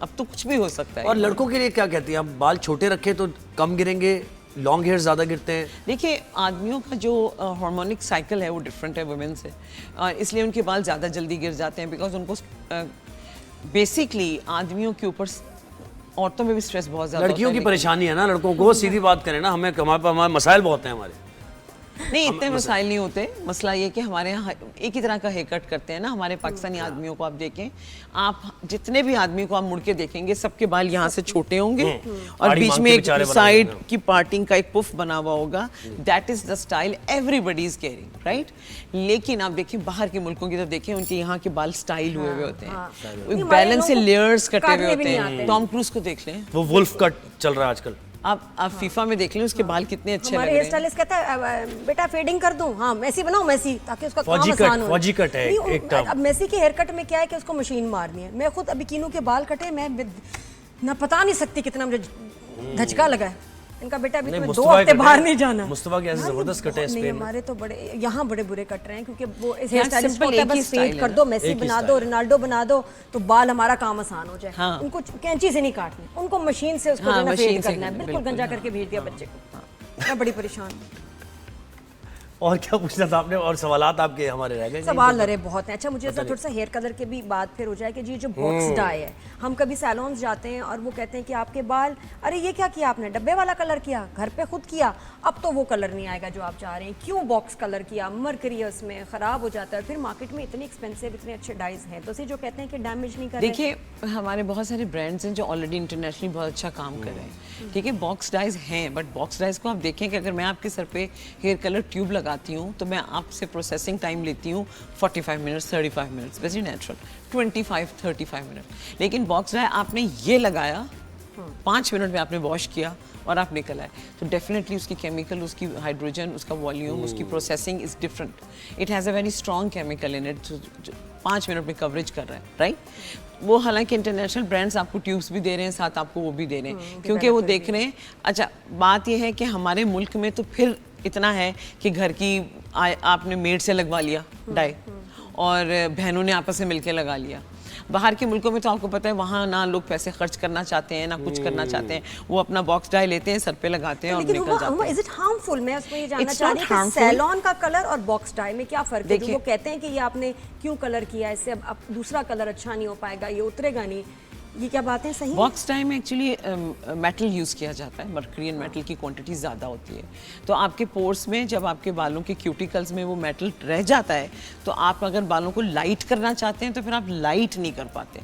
अब तो कुछ भी हो सकता है। और लड़कों के लिए क्या कहती हैं, आप बाल छोटे रखें तो कम गिरेंगे, लॉन्ग हेयर ज़्यादा गिरते हैं? देखिए आदमियों का जो हार्मोनिक साइकिल है वो डिफरेंट है वुमेन से, इसलिए उनके बाल ज़्यादा जल्दी गिर जाते हैं, बिकॉज उनको बेसिकली आदमियों के ऊपर औरतों में भी स्ट्रेस बहुत ज़्यादा लड़कियों की परेशानी है ना, लड़कों को सीधी बात करें ना, हमारे मसाइल बहुत हैं हमारे। नहीं इतने मसाइल नहीं होते। मसला ये कि हमारे यहाँ एक ही तरह का हेयर कट करते हैं ना, हमारे पाकिस्तानी आदमियों को आप देखें, आप जितने भी आदमी को आप मुड़ के देखेंगे सबके बाल यहाँ से छोटे होंगे और आड़ी बीच मांग में के एक बेचारे बना साइड देंगे। की पार्टिंग का एक पुफ बना हुआ होगा। That is the style everybody is caring, right? लेकिन आप देखिए बाहर के मुल्कों की तरफ देखें, उनके यहाँ के बाल स्टाइल हुए हुए होते हैं, बैलेंस से लेयर्स कटे हुए होते हैं। टॉम क्रूज को देख लें, वो वुल्फ कट चल रहा है आजकल। आप फीफा में देख लें, उसके बाल कितने अच्छे लग हमारे रहे हेयर हैं। स्टाइलिस्ट कहता है बेटा फेडिंग कर दूं, हाँ मैसी बनाओ मैसी, ताकि उसका काम फौजी आसान कट, हो। फौजी कट है नहीं, एक टर्म। अब मैसी के हेयर कट में क्या है कि उसको मशीन मारनी है। मैं खुद अभी कीनू के बाल कटे, मैं ना पता नहीं सकती कितना मुझे धचका लगा है। इनका बेटा अभी नहीं, तुम्हें 2 मुस्तफा हफ्ते कटे बाहर हैं। नहीं जाना। मुस्तफा के ऐसे हाँ, जबरदस्त कटे हैं नहीं, स्पेन में। हमारे तो बड़े यहाँ बड़े बुरे कट रहे हैं, क्योंकि वो इस यहाँ हेयर स्टाइलिस्ट को simple होता है एक ही बस स्टाइल फेड है कर ना। दो, मेसी एक ही बना स्टाइल दो, है। रोनाल्डो बना दो, तो बाल हमारा काम आसान हो जाए। हाँ। उनको कैंची से नहीं काटनी, उनको मशीन से उसको हाँ, जो है मशीन फेड से करना है, करना है, बिल्कुल बिल्कुल, गंजा करके भेज दिया बच्चे को। मैं बड़ी परेशान हूँ। और क्या पूछना था आपने, और सवालात आपके हमारे रह गए? सवाल लड़े बहुत हैं। अच्छा मुझे ऐसा थोड़ा सा हेयर कलर के भी बात फिर हो जाए कि जी जो बॉक्स डाई है, हम कभी सैलून्स जाते हैं और वो कहते हैं कि आपके बाल, अरे ये क्या किया आपने, डब्बे वाला कलर किया, घर पे खुद किया, अब तो वो कलर नहीं आएगा जो आप चाह रहे हैं, क्यों बॉक्स कलर किया, मरकरी है उसमें, ख़राब हो जाता है। फिर मार्केट में इतने एक्सपेंसिव इतने अच्छे डाइज हैं, तो उसे जो कहते हैं कि डैमेज नहीं कर रहे। देखिए हमारे बहुत सारे ब्रांड्स हैं जो ऑलरेडी इंटरनेशनली बहुत अच्छा काम कर रहे हैं, ठीक है, बॉक्स डाइज हैं, बट बॉक्स डाइज को आप देखें कि अगर मैं आपके सर पे हेयर कलर ट्यूब लगाती हूँ तो मैं आपसे प्रोसेसिंग टाइम लेती हूँ 45 मिनट्स 35 मिनट्स, वैसे नेचुरल 25-35 मिनट। लेकिन बॉक्स डाई आपने ये लगाया 5 मिनट में आपने वॉश किया और आप निकल आए, तो डेफिनेटली उसकी केमिकल, उसकी हाइड्रोजन, उसका वॉल्यूम, उसकी processing is different. It has a very strong chemical in it, 5 minute में कवरेज कर रहा है, राइट। वो हालांकि इंटरनेशनल ब्रांड्स आपको ट्यूब्स भी दे रहे हैं, साथ आपको वो भी दे रहे हैं, क्योंकि वो देख रहे हैं। अच्छा बात यह है कि हमारे मुल्क में तो फिर इतना है कि घर की आपने मेड से लगवा लिया डाई और बहनों ने आपस में मिलकर लगा लिया। बाहर के मुल्कों में तो आपको पता है वहाँ ना लोग पैसे खर्च करना चाहते हैं ना कुछ करना चाहते हैं, वो अपना बॉक्स डाई लेते हैं, सर पे लगाते हैं और निकल जाते हैं। Is it harmful? मैं उसमें ये जानना It's चाह not रही हूँ कि harmful. सैलून का कलर और बॉक्स डाई में क्या फर्क है? जो देखिए- वो कहते हैं कि ये आपने क्यों कलर किया, इससे अब दूसरा कलर अच्छा नहीं हो पाएगा, ये उतरेगा नहीं, ये क्या बातें सही हैं? बॉक्स डाई में एक्चुअली मेटल यूज़ किया जाता है, मर्करी एंड मेटल की क्वांटिटी ज़्यादा होती है, तो आपके पोर्स में जब आपके बालों के क्यूटिकल्स में वो मेटल रह जाता है, तो आप अगर बालों को लाइट करना चाहते हैं तो फिर आप लाइट नहीं कर पाते,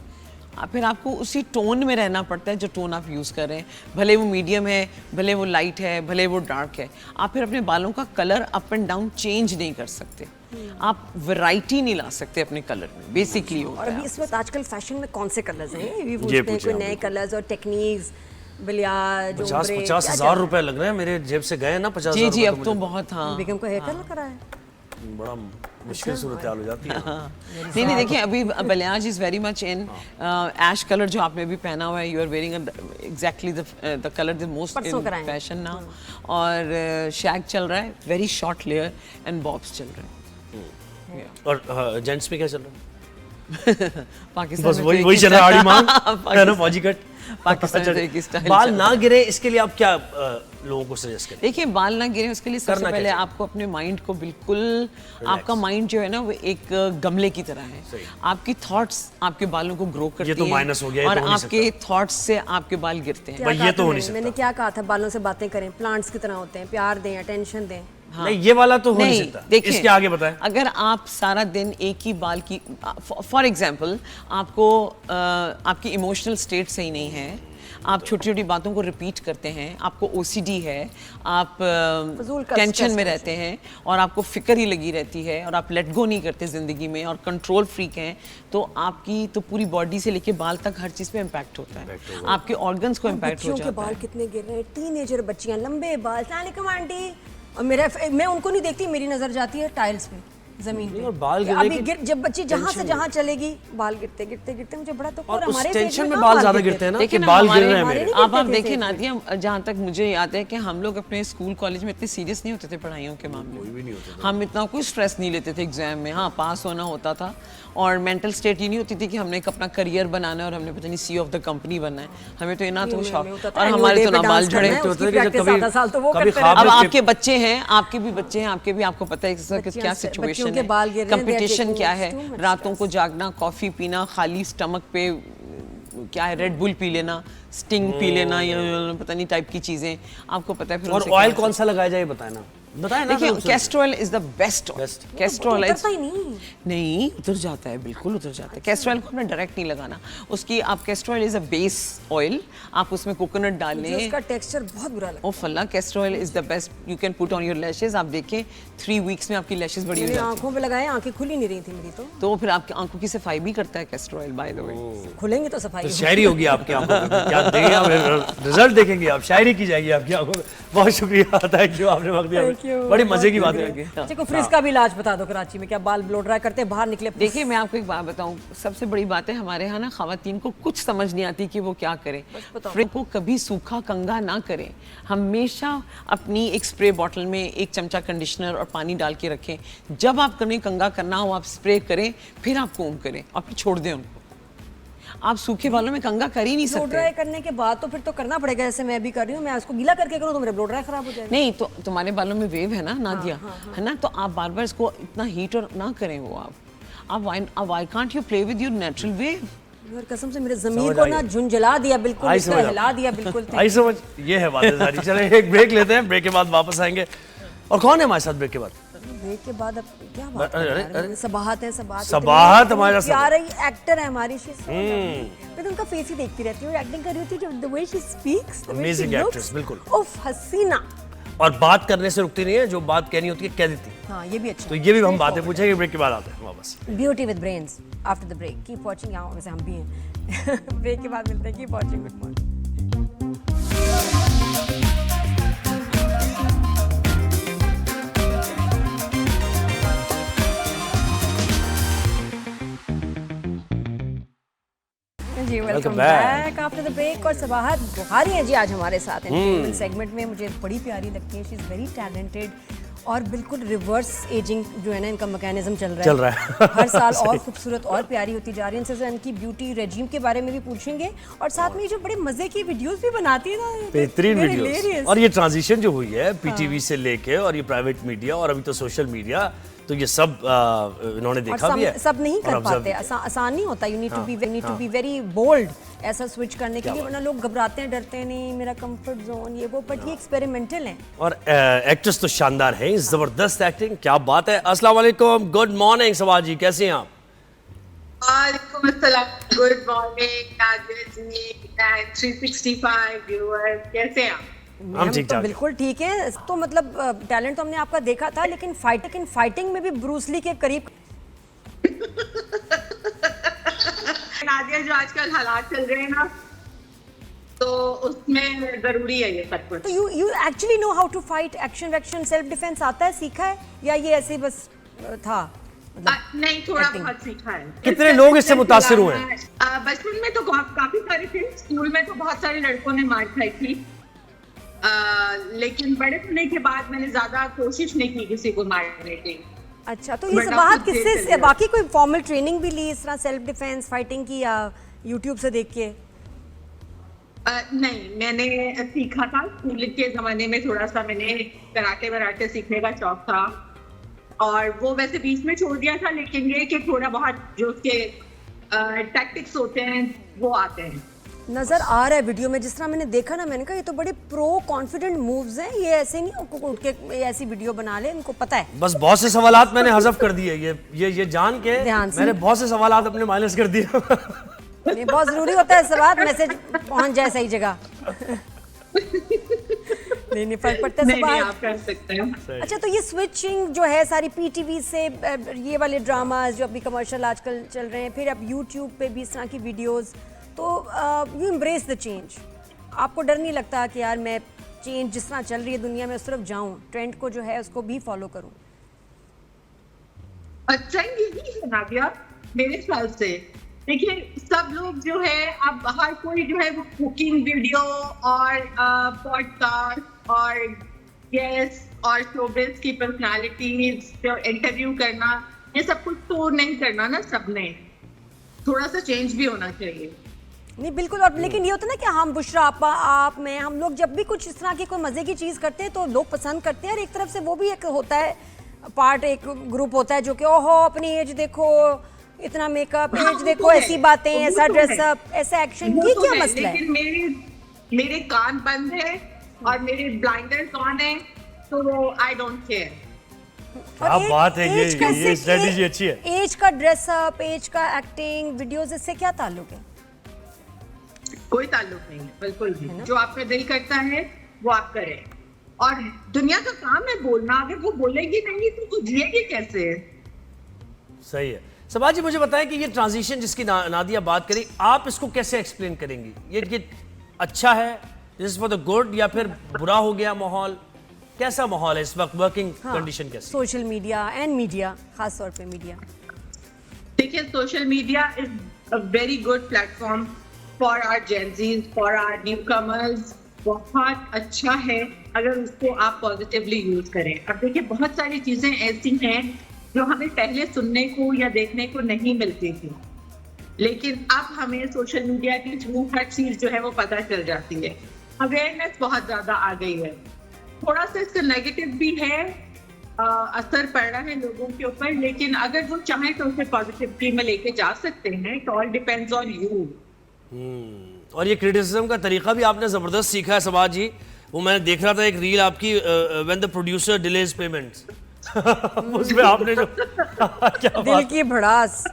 फिर आपको उसी टोन में रहना पड़ता है जो टोन आप यूज़ कर रहे हैं, भले वो मीडियम है, भले वो लाइट है, भले वो डार्क है, आप फिर अपने बालों का colour up and down change नहीं कर सकते, आप वैरायटी नहीं ला सकते अपने कलर में, बेसिकली और अभी इस वक्त आजकल फैशन में कौन से कलर्स हैं? ये भी पूछते हैं पूछिए कोई नए कलर्स और टेक्निक्स, बिलियाज, 50,000 रुपए लग रहे हैं मेरे जेब से गए ना 50,000 जी जी, रुपए अब तो बहुत, हाँ बेगम को हेयर कलर कराया है। बड़ा मुश्किल सूरत हाल हो जाती है। नहीं देखिए अभी balayage is very much in ash colour जो आपने भी पहना हुआ है, you are wearing exactly the colour the most परसों इन कराएं। फैशन नाउ, और शैग चल रहा है, very short layer and bobs चल रहे हैं। और जेंट्स में क्या चल रहा है? पाकिस्तान बस में वही तो वही एक चल रहा है, आड़ी मांग पाकिस्तान- है ना, फौजी कट। पाकिस्तान में तो एक ही स्टाइल बाल चल ना गिरे इसके लिए आप क्या लोगों को सजेस्ट करें? देखिए बाल ना गिरे उसके लिए सबसे करना पहले क्या आपको अपने माइंड को बिल्कुल, आपका माइंड जो है ना वो एक गमले की तरह है, आपकी थॉट्स आपके बालों को ग्रो करती तो हैं, माइनस हो गया, ये और तो हो नहीं आपके थॉट्स से आपके बाल गिरते हैं। क्या भाई, कहा ये तो था हो नहीं मैंने क्या कहा था, बालों से बातें करें, प्लांट्स की तरह होते हैं, प्यार दें, अटेंशन दें। नहीं ये वाला तो हो नहीं नहीं सकता, देखिए, इसके आगे बताएं। अगर आप सारा दिन एक ही बाल की, फॉर एग्जांपल आपको आपकी इमोशनल स्टेट सही नहीं है, आप छोटी छोटी बातों को रिपीट करते हैं, आपको ओसीडी है, आप फजूल का टेंशन stress में है। रहते हैं और आपको फिक्र ही लगी रहती है और आप लेट गो नहीं करते ज़िंदगी में और कंट्रोल फ्रीक हैं, तो आपकी तो पूरी बॉडी से लेके बाल तक हर चीज़ पे इम्पैक्ट होता है, आपके ऑर्गन्स को इम्पैक्ट हो बच्चियों के जाता बाल है। कितने गिर रहे हैं, टीनेजर बच्चियां, लंबे बाल, सलाम आंटी, और मैं उनको नहीं देखती, मेरी नजर जाती है टाइल्स पे, जमीन पे। और बाल गिरने अभी की जब बच्ची जहाँ से जहाँ चलेगी बाल गिरते गिरते गिरते मुझे बड़ा तो और उस हमारे टेंशन age में कहाँ बाल ज्यादा गिरते हैं ना, देखिए कि ना, बाल गिर हमारे- रहे हैं हमारे मेरे। नहीं आप गिरते थे देखिए इस नादिया, जहाँ तक मुझे याद है कि हम लोग अपने स्कूल कॉलेज में इतने सीरियस नहीं होते थे पढ़ाइयों के मामले में, हम इतना कोई स्ट्रेस नहीं लेते थे एग्जाम में, हाँ पास होना होता था, और मेंटल स्टेट ये नहीं होती थी कि हमने एक अपना करियर बनाना है और हमने पता नहीं CEO ऑफ द कंपनी बनना है, हमें तो इना तो शौक, और हमारे तो ना बाल झड़े। अब आपके बच्चे हैं, आपके भी बच्चे हैं, आपके भी, आपको पता है इस वक्त क्या सिचुएशन है, कंपटीशन क्या है, रातों को जागना, कॉफी पीना, खाली स्टमक पे क्या है, रेड बुल पी लेना, स्टिंग पी लेना, या पता नहीं टाइप की चीजें, आपको पता है। फिर और उनसे ऑयल क्या- कौन सा लगाया जाए बताएं ना, बताएं ना। देखिए तो Castrol is the best, Castrol उतरता ही नहीं। नहीं उतर जाता है, बिल्कुल उतर जाता है। कैस्ट्रोल को हमें डायरेक्ट नहीं लगाना, उसकी आप, Castrol is a base oil, आप उसमें कोकोनट डाल लें, उसका टेक्सचर बहुत बुरा लगता ओ फल्ला, castor is the best, you can put on your lashes, आप देखें 3 वीक्स में आपकी लैशेस बड़ी है। हो मैंने जाती आंखों पे लगाए, आंखें खुली नहीं रही थी मेरी, तो फिर आपकी आंखों की सफाई भी करता है कैस्ट्रोल, बाय द वे। खुलेंगे तो सफाई तो होगी। शायरी होगी आपकी आंखों में, क्या देंगे आप, रिजल्ट देखेंगे आप, शायरी की जाएगी आपकी आंखों में। बहुत शुक्रिया, थैंक यू, आपने वक्त दिया, Thank you, बड़ी मजे की बहुत बात शुक्रिया। है। अच्छा, को फ्रिज का भी इलाज बता दो, कराची में क्या बाल ब्लो ड्राई करते हैं, बाहर निकले देखिए मैं आपको एक बात बताऊं, सबसे बड़ी बात है हमारे यहाँ ना खवातीन को कुछ समझ नहीं आती कि वो क्या करें, फ्रिज को कभी सूखा कंघा ना करें, हमेशा अपनी एक स्प्रे बॉटल में 1 चमचा कंडीशनर और पानी डाल के रखें, जब आप कहीं कंघा करना हो आप स्प्रे करें, फिर आप कोम करें और फिर छोड़ दें उनको। आप सूखे बालों में कंघा कर ही नहीं ब्लो सकते। ड्राई करने के बाद तो फिर तो करना पड़ेगा, जैसे मैं भी कर रही हूँ, मैं उसको गीला करके करूँ तो मेरा ब्लो ड्राई खराब हो जाएगा। नहीं तो तुम्हारे बालों में वेव है ना नादिया, है ना, तो आप बार बार इसको इतना हीट और ना करें वो आप why can't you play with your natural wave. यार कसम से मेरे ज़मीर को ना झुंझला दिया बिल्कुल, इसका हिला दिया बिल्कुल। आई समझ, ये है बातें सारी। चले एक ब्रेक लेते हैं, ब्रेक के बाद वापस आएंगे। और कौन है हमारे साथ ब्रेक के बाद? ब्रेक के बाद अब क्या बात है यार, सबाहत है, सबाहत सबाहत हमारा प्यारा ही एक्टर है हमारी। मैं तो उनका फेस ही देखती रहती हूँ, एक्टिंग कर रही होती है, the way she speaks, the way she Amazing looks, actress, बिल्कुल। उफ हसीना। और बात करने से रुकती नहीं है, जो बात कहनी होती है कह देती है। हाँ ये भी अच्छा तो ये भी हम बातें पूछेंगे, ब्रेक के बाद आते हैं वापस। Beauty with brains after the break, keep watching. यहाँ वैसे हम भी हैं। ब्रेक के बाद मिलते हैं, कीप वॉचिंग, गुड मॉर्निंग। जी welcome back after the break. और सबाहत बुखारी है जी आज हमारे साथ एंटरटेनमेंट सेगमेंट में। मुझे बड़ी प्यारी लगती है, शी इज़ वेरी टैलेंटेड और बिल्कुल रिवर्स एजिंग जो है ना इनका मैकेनिज्म चल रहा है। हर साल और खूबसूरत और प्यारी होती जा रही है। इनसे इनकी ब्यूटी रेजिम के बारे में भी पूछेंगे और साथ में ये जो बड़े मजे की वीडियोस भी बनाती है ना, बेहतरीन they're वीडियोस। hilarious। और ये ट्रांजिशन जो हुई है पीटीवी से लेके, और ये प्राइवेट मीडिया और अभी तो सोशल मीडिया, तो ये सब इन्होंने देखा भी है। सब नहीं और कर observe पाते, आसान नहीं होता। You need to be very bold ऐसा स्विच करने के लिए, वरना लोग घबराते हैं, डरते हैं, नहीं मेरा कंफर्ट जोन ये वो, बट ये एक्सपेरिमेंटल है। और एक्ट्रेस तो शानदार है, जबरदस्त एक्टिंग, क्या बात है। अस्सलाम वालेकुम, गुड मॉर्निंग सवाज जी, कैसे हैं आप? वालेकुम अस्सलाम, good morning Nadia ji and 365 viewers, कैसे हैं आप? हम ठीक तो ठाक। बिल्कुल ठीक है। तो मतलब टैलेंट तो हमने आपका देखा था, लेकिन फाइटिंग में भी ब्रूस ली के करीब। नादिया जो आजकल हालात चल रहे हैं ना, तो उसमें जरूरी है ये सब कुछ। तो you actually know how to fight, action वैक्शन सेल्फ डिफेंस आता है, सीखा है, या ये ऐसे ही बस था? नहीं, थोड़ा acting। बहुत सीखा है। कितने लोग इससे मुतासिर हुए हैं? बचपन में तो काफी सारे थे, स्कूल में तो बहुत सारे लड़कों ने मार खाई थी, लेकिन बड़े होने के बाद मैंने ज्यादा कोशिश नहीं की किसी को मारने की। अच्छा, तो ये बात किससे, बाकी कोई फॉर्मल ट्रेनिंग भी ली इस तरह सेल्फ डिफेंस फाइटिंग की, या यूट्यूब से देख के? नहीं, मैंने सीखा था स्कूल के जमाने में, थोड़ा सा मैंने कराटे वराटे सीखने का शौक था, और वो वैसे बीच में छोड़ दिया था, लेकिन ये कि थोड़ा बहुत जो उसके टैक्टिक्स होते हैं वो आते हैं। नजर आ रहा है वीडियो में, जिस तरह मैंने देखा ना, मैंने कहा ये तो बड़े प्रो कॉन्फिडेंट मूव्स हैं, ये ऐसे नहीं उठ के ऐसी वीडियो बना ले, इनको पता है। बस बहुत से सवालात मैंने हज़फ कर दिए, ये जान के ध्यान से। मैंने बहुत से सवालात अपने माइनस कर दिए। ये बहुत जरूरी होता है, सवाल मैसेज पहुंच जाए सही जगह। नहीं फर्क पड़ता है नहीं, सवाल। आप कर सकते हैं। अच्छा, तो ये स्विचिंग जो है सारी पीटीवी से, ये वाले ड्रामास जो अभी कमर्शियल आजकल चल रहे हैं, फिर अब यूट्यूब पे भी इस तरह की वीडियोस, तो यू एम्ब्रेस द चेंज। आपको डर नहीं लगता कि यार मैं चेंज जिस तरह चल रही है दुनिया में उस तरफ जाऊं, ट्रेंड को जो है उसको भी फॉलो करूं? अच्छा, यही है नादिया मेरे ख्याल से। देखिए, सब लोग जो है, अब हर कोई जो है वो कुकिंग वीडियो और पॉडकास्ट और गेस्ट और शोबिज की पर्सनालिटीज जो इंटरव्यू करना, ये सब कुछ तो नहीं करना ना सबने, थोड़ा सा चेंज भी होना चाहिए। नहीं बिल्कुल। और लेकिन ये होता है ना कि हम बुशरा आपा, आप मैं, हम लोग जब भी कुछ इस तरह की कोई मजे की चीज करते हैं तो लोग पसंद करते हैं, और एक तरफ से वो भी एक होता है पार्ट, एक ग्रुप होता है जो कि ओहो अपनी एज देखो, इतना मेकअप, एज देखो, ऐसी बातें, ऐसा ड्रेसअप, ऐसा एक्शन, ये क्या मसला है? लेकिन मेरे कान बंद है और मेरे ब्लाइंडर्स ऑन है, तो आई डोंट केयर। क्या बात है, ये स्ट्रेटजी अच्छी है। एज का ड्रेसअप, एज का एक्टिंग, वीडियोस, इससे क्या ताल्लुक है? कोई ताल्लुक नहीं है, बिल्कुल भी। जो आपका दिल करता है वो आप करें, और दुनिया का काम है बोलना, अगर वो बोलेगी नहीं तो वो जिएगी कैसे? सही है। सबाज जी, मुझे बताएं कि ये ट्रांजिशन जिसकी नादिया बात करी, आप इसको कैसे एक्सप्लेन करेंगी? ये अच्छा है, दिस फॉर द गुड, या फिर बुरा हो गया माहौल? कैसा माहौल है इस वक्त, वर्किंग कंडीशन कैसी? सोशल मीडिया एंड मीडिया, खास तौर पे मीडिया। देखिए, social media is a very good platform for our GenZs, for our newcomers. बहुत अच्छा है अगर उसको आप पॉजिटिवली यूज करें। अब देखिए, बहुत सारी चीजें ऐसी हैं जो हमें पहले सुनने को या देखने को नहीं मिलती थी, लेकिन अब हमें सोशल मीडिया के थ्रू हर चीज जो है वो पता चल जाती है, अवेयरनेस बहुत ज्यादा आ गई है। थोड़ा सा इसका नेगेटिव भी है, असर पड़ रहा है लोगों के ऊपर, लेकिन अगर वो चाहें तो उसे पॉजिटिविटी में लेके जा सकते हैं। It all depends on you. और ये क्रिटिसिज्म का तरीका भी आपने ज़बरदस्त सीखा है समाज जी। वो मैंने देख रहा था एक रील आपकी, when the producer delays payments उसमें आपने जो क्या दिल की भड़ास।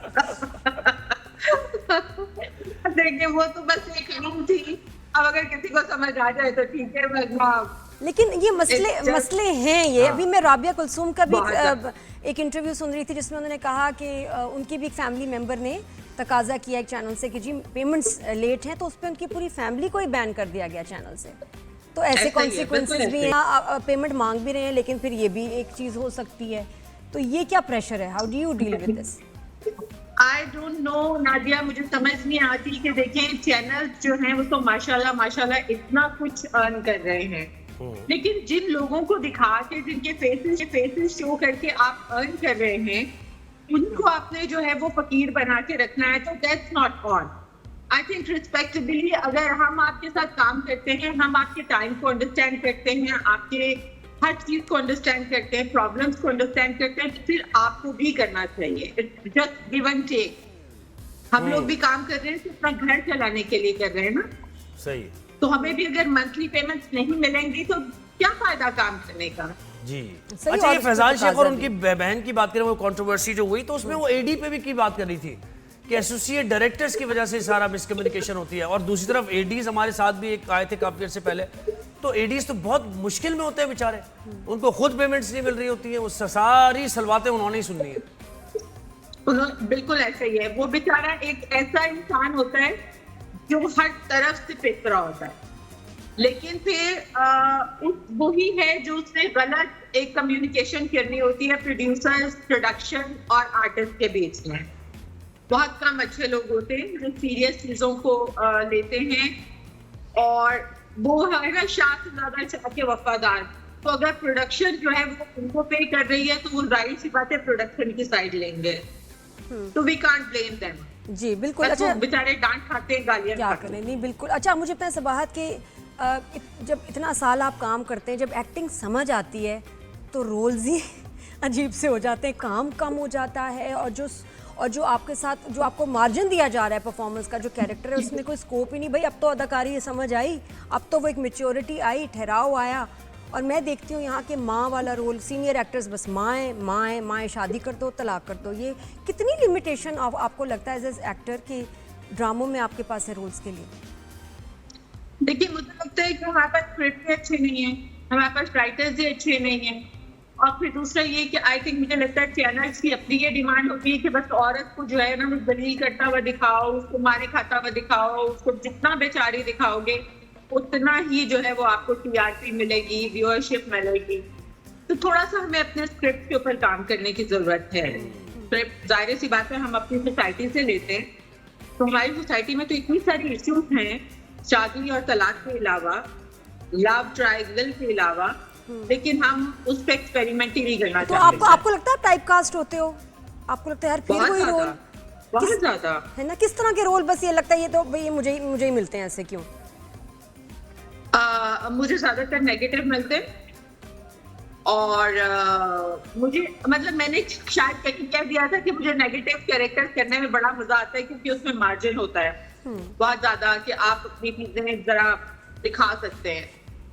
देखिए वो तो बस एक रूम थी, अब अगर किसी को समझ आ जाए तो ठीक है, वरना लेकिन ये मसले हैं ये। अभी मैं राबिया कुलसूम का भी बहुत एक इंटरव्यू सुन रही थी जिसमें उन्होंने कहा कि उनकी भी एक फैमिली मेंबर ने तकाजा किया एक चैनल से कि जी पेमेंट्स लेट हैं, तो उस पर उनकी पूरी फैमिली को ही बैन कर दिया गया चैनल से। तो ऐसे ऐसा ही है, कॉन्सिक्वेंसेस बिल्कुल भी ऐसे हैं। पेमेंट मांग भी रहे हैं, लेकिन फिर ये भी एक चीज़ हो सकती है। तो ये क्या प्रेशर है? How do you deal with this? I don't know Nadia, मुझे समझ नहीं आती कि देखिए चैनल जो हैं वो तो माशाल्लाह इतना कुछ अर्न कर रहे हैं, लेकिन जिन लोगों को दिखा के जिनके फेसेस शो करके आप अर्न कर रहे हैं, उनको आपने जो है वो फकीर बना के रखना है, तो that's not on. I think respectably अगर हम आपके साथ काम करते हैं, हम आपके टाइम को अंडरस्टैंड करते हैं, आपके हर चीज को अंडरस्टैंड करते हैं, प्रॉब्लम्स को अंडरस्टैंड करते हैं, तो फिर आपको भी करना चाहिए। It's just give and take. हम लोग भी काम कर रहे हैं तो अपना घर चलाने के लिए कर रहे हैं ना, सही तो हमें भी अगर मंथली पेमेंट्स नहीं मिलेंगी तो क्या फायदा काम करने का। जी। सही। अच्छा, और ये उसका फैजान शेख और तकाजा उनकी बहन की बात करें, वो कंट्रोवर्सी जो हुई तो उसमें वो एडी पे भी की बात कर रही थी कि एसोसिएट डायरेक्टर्स की वजह से सारा मिसकम्युनिकेशन होती है, और दूसरी तरफ एडीज हमारे साथ भी एक आए थे काफी देर से पहले, तो एडीज तो बहुत मुश्किल में होते हैं बेचारे, उनको खुद पेमेंट्स नहीं मिल रही होती है, वो सारी सलवातें उन्होंने ही सुननी है। बिल्कुल ऐसा ही है। वो बेचारा एक ऐसा इंसान होता है जो हर तरफ से पिस रहा होता है, लेकिन फिर वही है जो उसने गलत एक कम्युनिकेशन करनी होती है प्रोड्यूसर्स, प्रोडक्शन और आर्टिस्ट के बीच में। बहुत कम अच्छे लोग होते हैं जो सीरियस चीजों को लेते हैं, और वो है ना शाह से ज्यादा शाह के वफादार। तो अगर प्रोडक्शन जो है वो उनको पे कर रही है तो वो जाहिर सी बात है प्रोडक्शन की साइड लेंगे, तो वी कांट ब्लेम देम। जी बिल्कुल। बस अच्छा, वो बेचारे डांट खाते हैं, गालियां क्या खाते हैं। करें? नहीं बिल्कुल। अच्छा, मुझे पता है सबाहत के जब इतना साल आप काम करते हैं, जब एक्टिंग समझ आती है तो रोल्स ही अजीब से हो जाते हैं, काम कम हो जाता है, और जो आपके साथ जो आपको मार्जिन दिया जा रहा है परफॉर्मेंस का, जो कैरेक्टर है उसमें कोई स्कोप ही नहीं। भाई अब तो अदाकारी समझ आई, अब तो वो एक मैच्योरिटी आई, ठहराव आया। और मैं देखती हूँ यहाँ के माँ वाला रोल, सीनियर एक्टर्स बस माँ शादी कर दो, तलाक कर दो। ये कितनी लिमिटेशन आपको लगता है एज एक्टर कि ड्रामों में आपके पास है रोल्स के लिए? देखिए मुझे लगता है कि हमारे पास स्क्रिप्ट भी अच्छे नहीं है, हमारे पास राइटर्स भी अच्छे नहीं है, और फिर दूसरा ये कि आई थिंक मुझे लगता है चैनल्स की अपनी ये डिमांड होती है कि बस औरत को जो है ना वो दलील करता हुआ दिखाओ, उसको मारे खाता हुआ दिखाओ, उसको जितना बेचारी दिखाओगे उतना ही जो है वो आपको टीआरपी मिलेगी, व्यूअरशिप मिलेगी। तो थोड़ा सा हमें अपने स्क्रिप्ट के ऊपर काम करने की जरूरत है। स्क्रिप्ट जाहिर सी बात है हम अपनी सोसाइटी से लेते हैं, तो हमारी सोसाइटी में तो इतनी सारी इश्यूज हैं, शादी और तलाक के अलावा, लव ट्रायंगल के अलावा, लेकिन हम उस पर एक्सपेरिमेंट ही नहीं करना तो चाहते। आपको लगता है टाइप कास्ट होते हो? आपको लगता है यार फिर बहुत वही रोल? ज्यादा, बहुत ज्यादा है ना, किस तरह के रोल? बस ये लगता है ये तो भाई मुझे ही मिलते हैं, ऐसे क्यों? मुझे ज्यादातर नेगेटिव मिलते हैं, और मुझे मतलब मैंने शायद कहीं कह दिया था कि मुझे नेगेटिव कैरेक्टर करने में बड़ा मजा आता है, क्योंकि उसमें मार्जिन होता है बहुत ज्यादा कि आप अपनी चीजें जरा दिखा सकते हैं,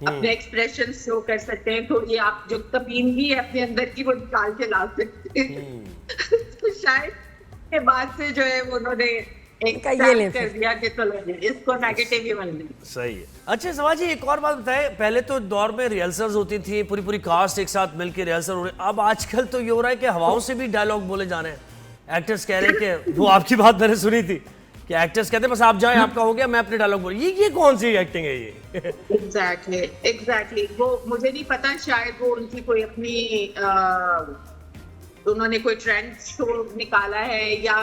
अपने एक्सप्रेशन शो कर सकते हैं, थोड़ी आप जो कमीनगी है अपने अंदर की वो निकाल के ला सकते हैं। तो शायद के बाद से जो है उन्होंने एक ये ले कर दिया कि चलो इसको नेगेटिव ही बन दें। सही है। अच्छा सवाल जी, एक और बात बताएं, पहले तो दौर में रिहर्सल्स होती थी, पूरी कास्ट एक साथ मिलकर रिहर्सल हो रहे, अब आजकल तो ये हो रहा है कि हवाओं से भी डायलॉग बोले जा रहे हैं। एक्टर्स कह रहे हैं कि वो आपकी बात मैंने सुनी थी कि एक्टर्स कहते हैं बस आप जाएं, आपका हो गया, मैं अपने डायलॉग बोल। ये कौन सी एक्टिंग है ये? एग्जैक्टली वो मुझे नहीं पता, शायद वो उनकी कोई अपनी उन्होंने कोई ट्रेंड शो निकाला है, या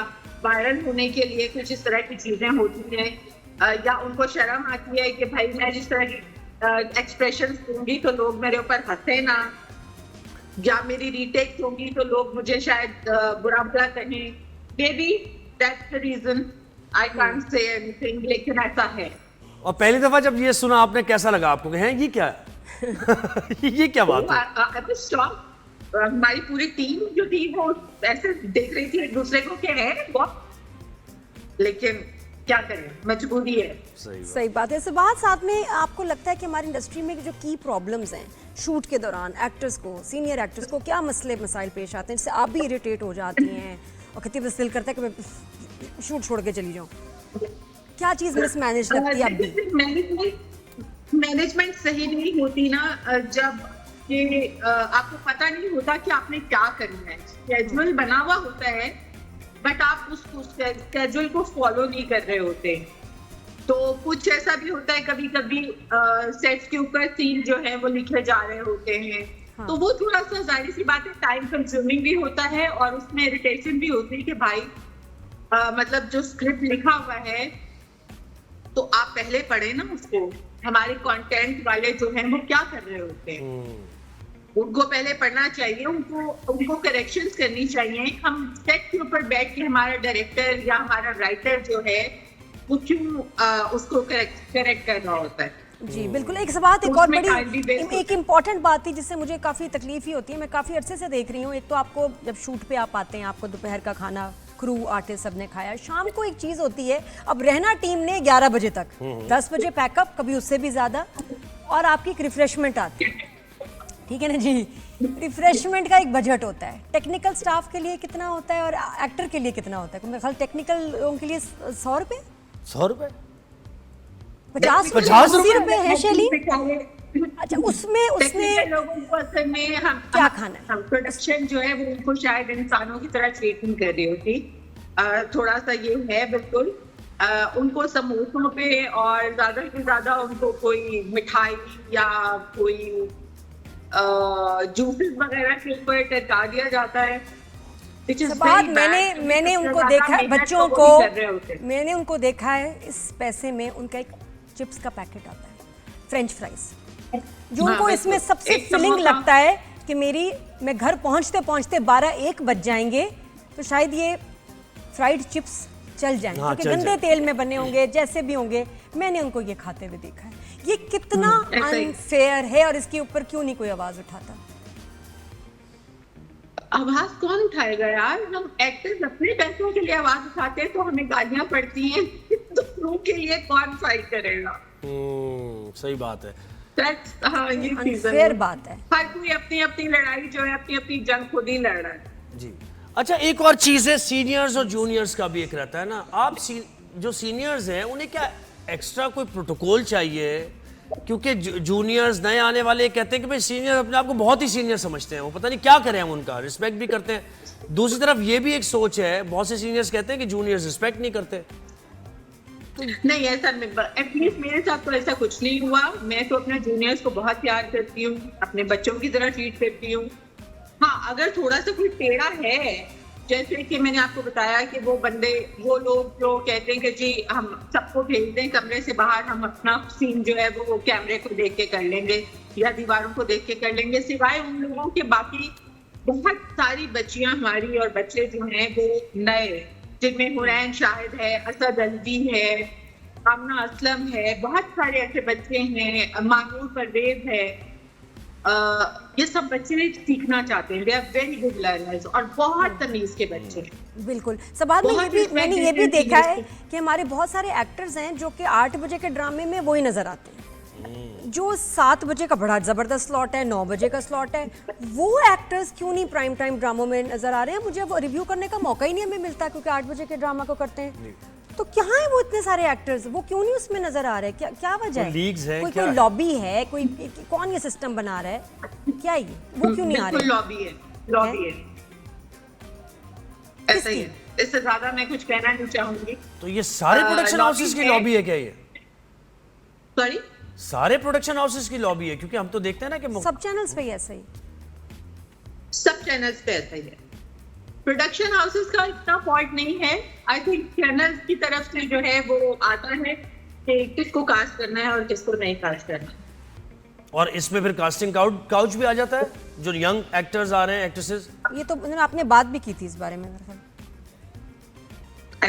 वायरल होने के लिए कुछ इस तरह की चीजें होती हैं, या उनको शर्म आती है कि भाई मैं जिस तरह की एक्सप्रेशन दूंगी तो लोग मेरे ऊपर हंसे ना, या मेरी रीटेक होंगी तो लोग मुझे शायद बुरा कहें। Maybe that's the reason. I can't say anything, लेकिन ऐसा है। और पहली दफा जब ये सुना आपने, कैसा लगा आपको कि हैं ये क्या है? ये क्या बात है? हमारी पूरी टीम जो थी वो ऐसे देख रही थी एक दूसरे को कि है बहुत, लेकिन क्या करें, मजबूरी है। सही बात है। इस बात साथ में आपको लगता है कि हमारी इंडस्ट्री में जो की प्रॉब्लम्स हैं शूट के दौरान, एक्टर्स को, सीनियर एक्टर्स को क्या मसले मसाइल पेश आते हैं जिससे आप भी इरिटेट हो जाती हैं और कहती है बस दिल करता है कि मैं शूट छोड़ के चली जाऊँ? क्या चीज़ मिसमैनेज लगती है आपकी? मैनेजमेंट सही नहीं होती ना, जब कि आपको पता नहीं होता कि आपने क्या करना है। स्केड्यूल बना हुआ होता है बट आप उस स्केड्यूल को फॉलो नहीं कर रहे होते। तो कुछ ऐसा भी होता है कभी कभी सेट्स के ऊपर सीन जो है वो लिखे जा रहे होते हैं। हाँ। तो वो थोड़ा सा जाहिर सी बात है टाइम कंज्यूमिंग भी होता है और उसमें इरिटेशन भी होती है कि भाई मतलब जो स्क्रिप्ट लिखा हुआ है तो आप पहले पढ़े ना उसको। हमारे कंटेंट वाले जो हैं वो क्या कर रहे होते हैं, उनको पहले पढ़ना चाहिए, उनको करेक्शंस करनी चाहिए। हम सेट के ऊपर बैठ के हमारा डायरेक्टर या हमारा राइटर जो है वो क्यों उसको करेक्ट करना होता है। जी बिल्कुल। एक बात, एक और बड़ी एक इम्पॉर्टेंट बात थी जिससे मुझे काफ़ी तकलीफ ही होती है, मैं काफ़ी अरसे से देख रही हूँ। एक तो आपको जब शूट पे आप आते हैं, आपको दोपहर का खाना क्रू आर्टिस्ट सब ने खाया, शाम को एक चीज़ होती है, अब रहना टीम ने 11 बजे तक, 10 बजे पैकअप, कभी उससे भी ज़्यादा, और आपकी एक रिफ्रेशमेंट आती है, ठीक है ना जी। रिफ्रेशमेंट का एक बजट होता है, टेक्निकल स्टाफ के लिए कितना होता है और एक्टर के लिए कितना होता है? मेरे ख्याल टेक्निकल लोगों के लिए 100 रुपये, 100 रुपये, 50 रुपये है शैली। अच्छा, उसमें लोगों को असल में हम क्या खाना है? प्रोडक्शन जो है वो उनको शायद इंसानों की तरह ट्रीट नहीं कर रही होती। थोड़ा सा ये है बिल्कुल। उनको समोसों पे और ज्यादा से ज्यादा उनको कोई मिठाई या कोई जूसेस वगैरह के ऊपर टरका दिया जाता है। मैंने उनको देखा है, बच्चों को मैंने उनको देखा है, इस पैसे में उनका एक चिप्स का पैकेट आता है, फ्रेंच फ्राइज, जो उनको इसमें सबसे फिलिंग लगता है कि मैं घर पहुंचते पहुंचते 12-1 बज जाएंगे तो शायद ये फ्राइड चिप्स चल जाएंगे, क्योंकि गंदे तेल में बने होंगे, जैसे भी होंगे। मैंने उनको ये खाते हुए देखा है। ये कितना अनफेयर है और इसके ऊपर क्यों नहीं कोई आवाज उठाता? आवाज कौन उठाएगा यार? हम एक्टर्स अपने पैसों के लिए आवाज उठाते हैं तो हमें गालियां पड़ती हैं, दूसरों के लिए कौन फाइट करेगा? सही बात है। हाँ, ये अनफेयर बात है। हर कोई अपनी अपनी लड़ाई जो है, अपनी अपनी जंग खुद ही लड़ रहा है। जी अच्छा, एक और चीज है, सीनियर्स और जूनियर्स का भी एक रहता है ना। आप जो सीनियर्स हैं उन्हें क्या एक्स्ट्रा कोई प्रोटोकॉल चाहिए? क्योंकि जूनियर्स नए आने वाले कहते हैं कि भाई सीनियर अपने आप को बहुत ही सीनियर समझते हैं, वो पता नहीं क्या करें, हम उनका रिस्पेक्ट भी करते हैं। दूसरी तरफ ये भी एक सोच है, बहुत से सीनियर्स कहते हैं कि जूनियर्स रिस्पेक्ट नहीं करते। नहीं, ऐसा एटलीस्ट मेरे साथ तो ऐसा कुछ नहीं हुआ। मैं तो अपने जूनियर्स को बहुत प्यार करती हूँ, अपने बच्चों की तरह ट्रीट करती हूँ। हाँ, अगर थोड़ा सा कोई टेढ़ा है, जैसे कि मैंने आपको बताया कि वो लोग जो कहते हैं कि जी हम सबको भेज दें कमरे से बाहर, हम अपना सीन जो है वो कैमरे को देख के कर लेंगे या दीवारों को देख के कर लेंगे, सिवाय उन लोगों के बाकी बहुत सारी बच्चियां हमारी और बच्चे जो हैं वो नए, जिनमें हुरैन शाहिद है, असद अलवी है, आमना असलम है, बहुत सारे ऐसे बच्चे हैं, मानूर परवेज है। ये सब बच्चे सीखना चाहते हैं, they are very good learners और बहुत तमीज के बच्चे हैं। बिल्कुल। सबाद में मैंने ये भी देखा है कि हमारे बहुत सारे एक्टर्स हैं जो कि 8 बजे के ड्रामे में वही नजर आते हैं, जो 7 बजे का बड़ा जबरदस्त स्लॉट है, 9 बजे का स्लॉट है, वो एक्टर्स क्यों नहीं प्राइम टाइम ड्रामों में नजर आ रहे हैं? मुझे वो रिव्यू करने का मौका ही नहीं हमें मिलता, क्योंकि 8 बजे के ड्रामा को करते हैं। तो क्या है वो इतने सारे एक्टर्स, वो क्यों नहीं उसमें नजर आ रहे हैं? क्या वजह है? लीग्स है, कोई लॉबी है, कोई कौन ये सिस्टम बना रहा है? क्या ये वो क्यों नहीं आ रहे? लॉबी है, ऐसा ही है। इससे ज्यादा मैं कुछ कहना नहीं चाहूंगी। तो ये सारे प्रोडक्शन हाउसेस की लॉबी है क्या? ये सॉरी, सारे प्रोडक्शन हाउसेस की लॉबी है? क्योंकि हम तो देखते हैं ना कि सब चैनल्स पे ऐसा ही, सब चैनल्स पे ऐसा ही है। प्रोडक्शन हाउसेस का इतना फॉल्ट नहीं है, आई थिंक चैनल्स की तरफ से जो है वो आता है कि किसको कास्ट करना है और किसको नहीं कास्ट करना। और इसमें फिर कास्टिंग काउच भी आ जाता है, जो यंग एक्टर्स आ रहे हैं, एक्ट्रेसेस। ये तो आपने बात भी की थी इस बारे में, मेरे ख्याल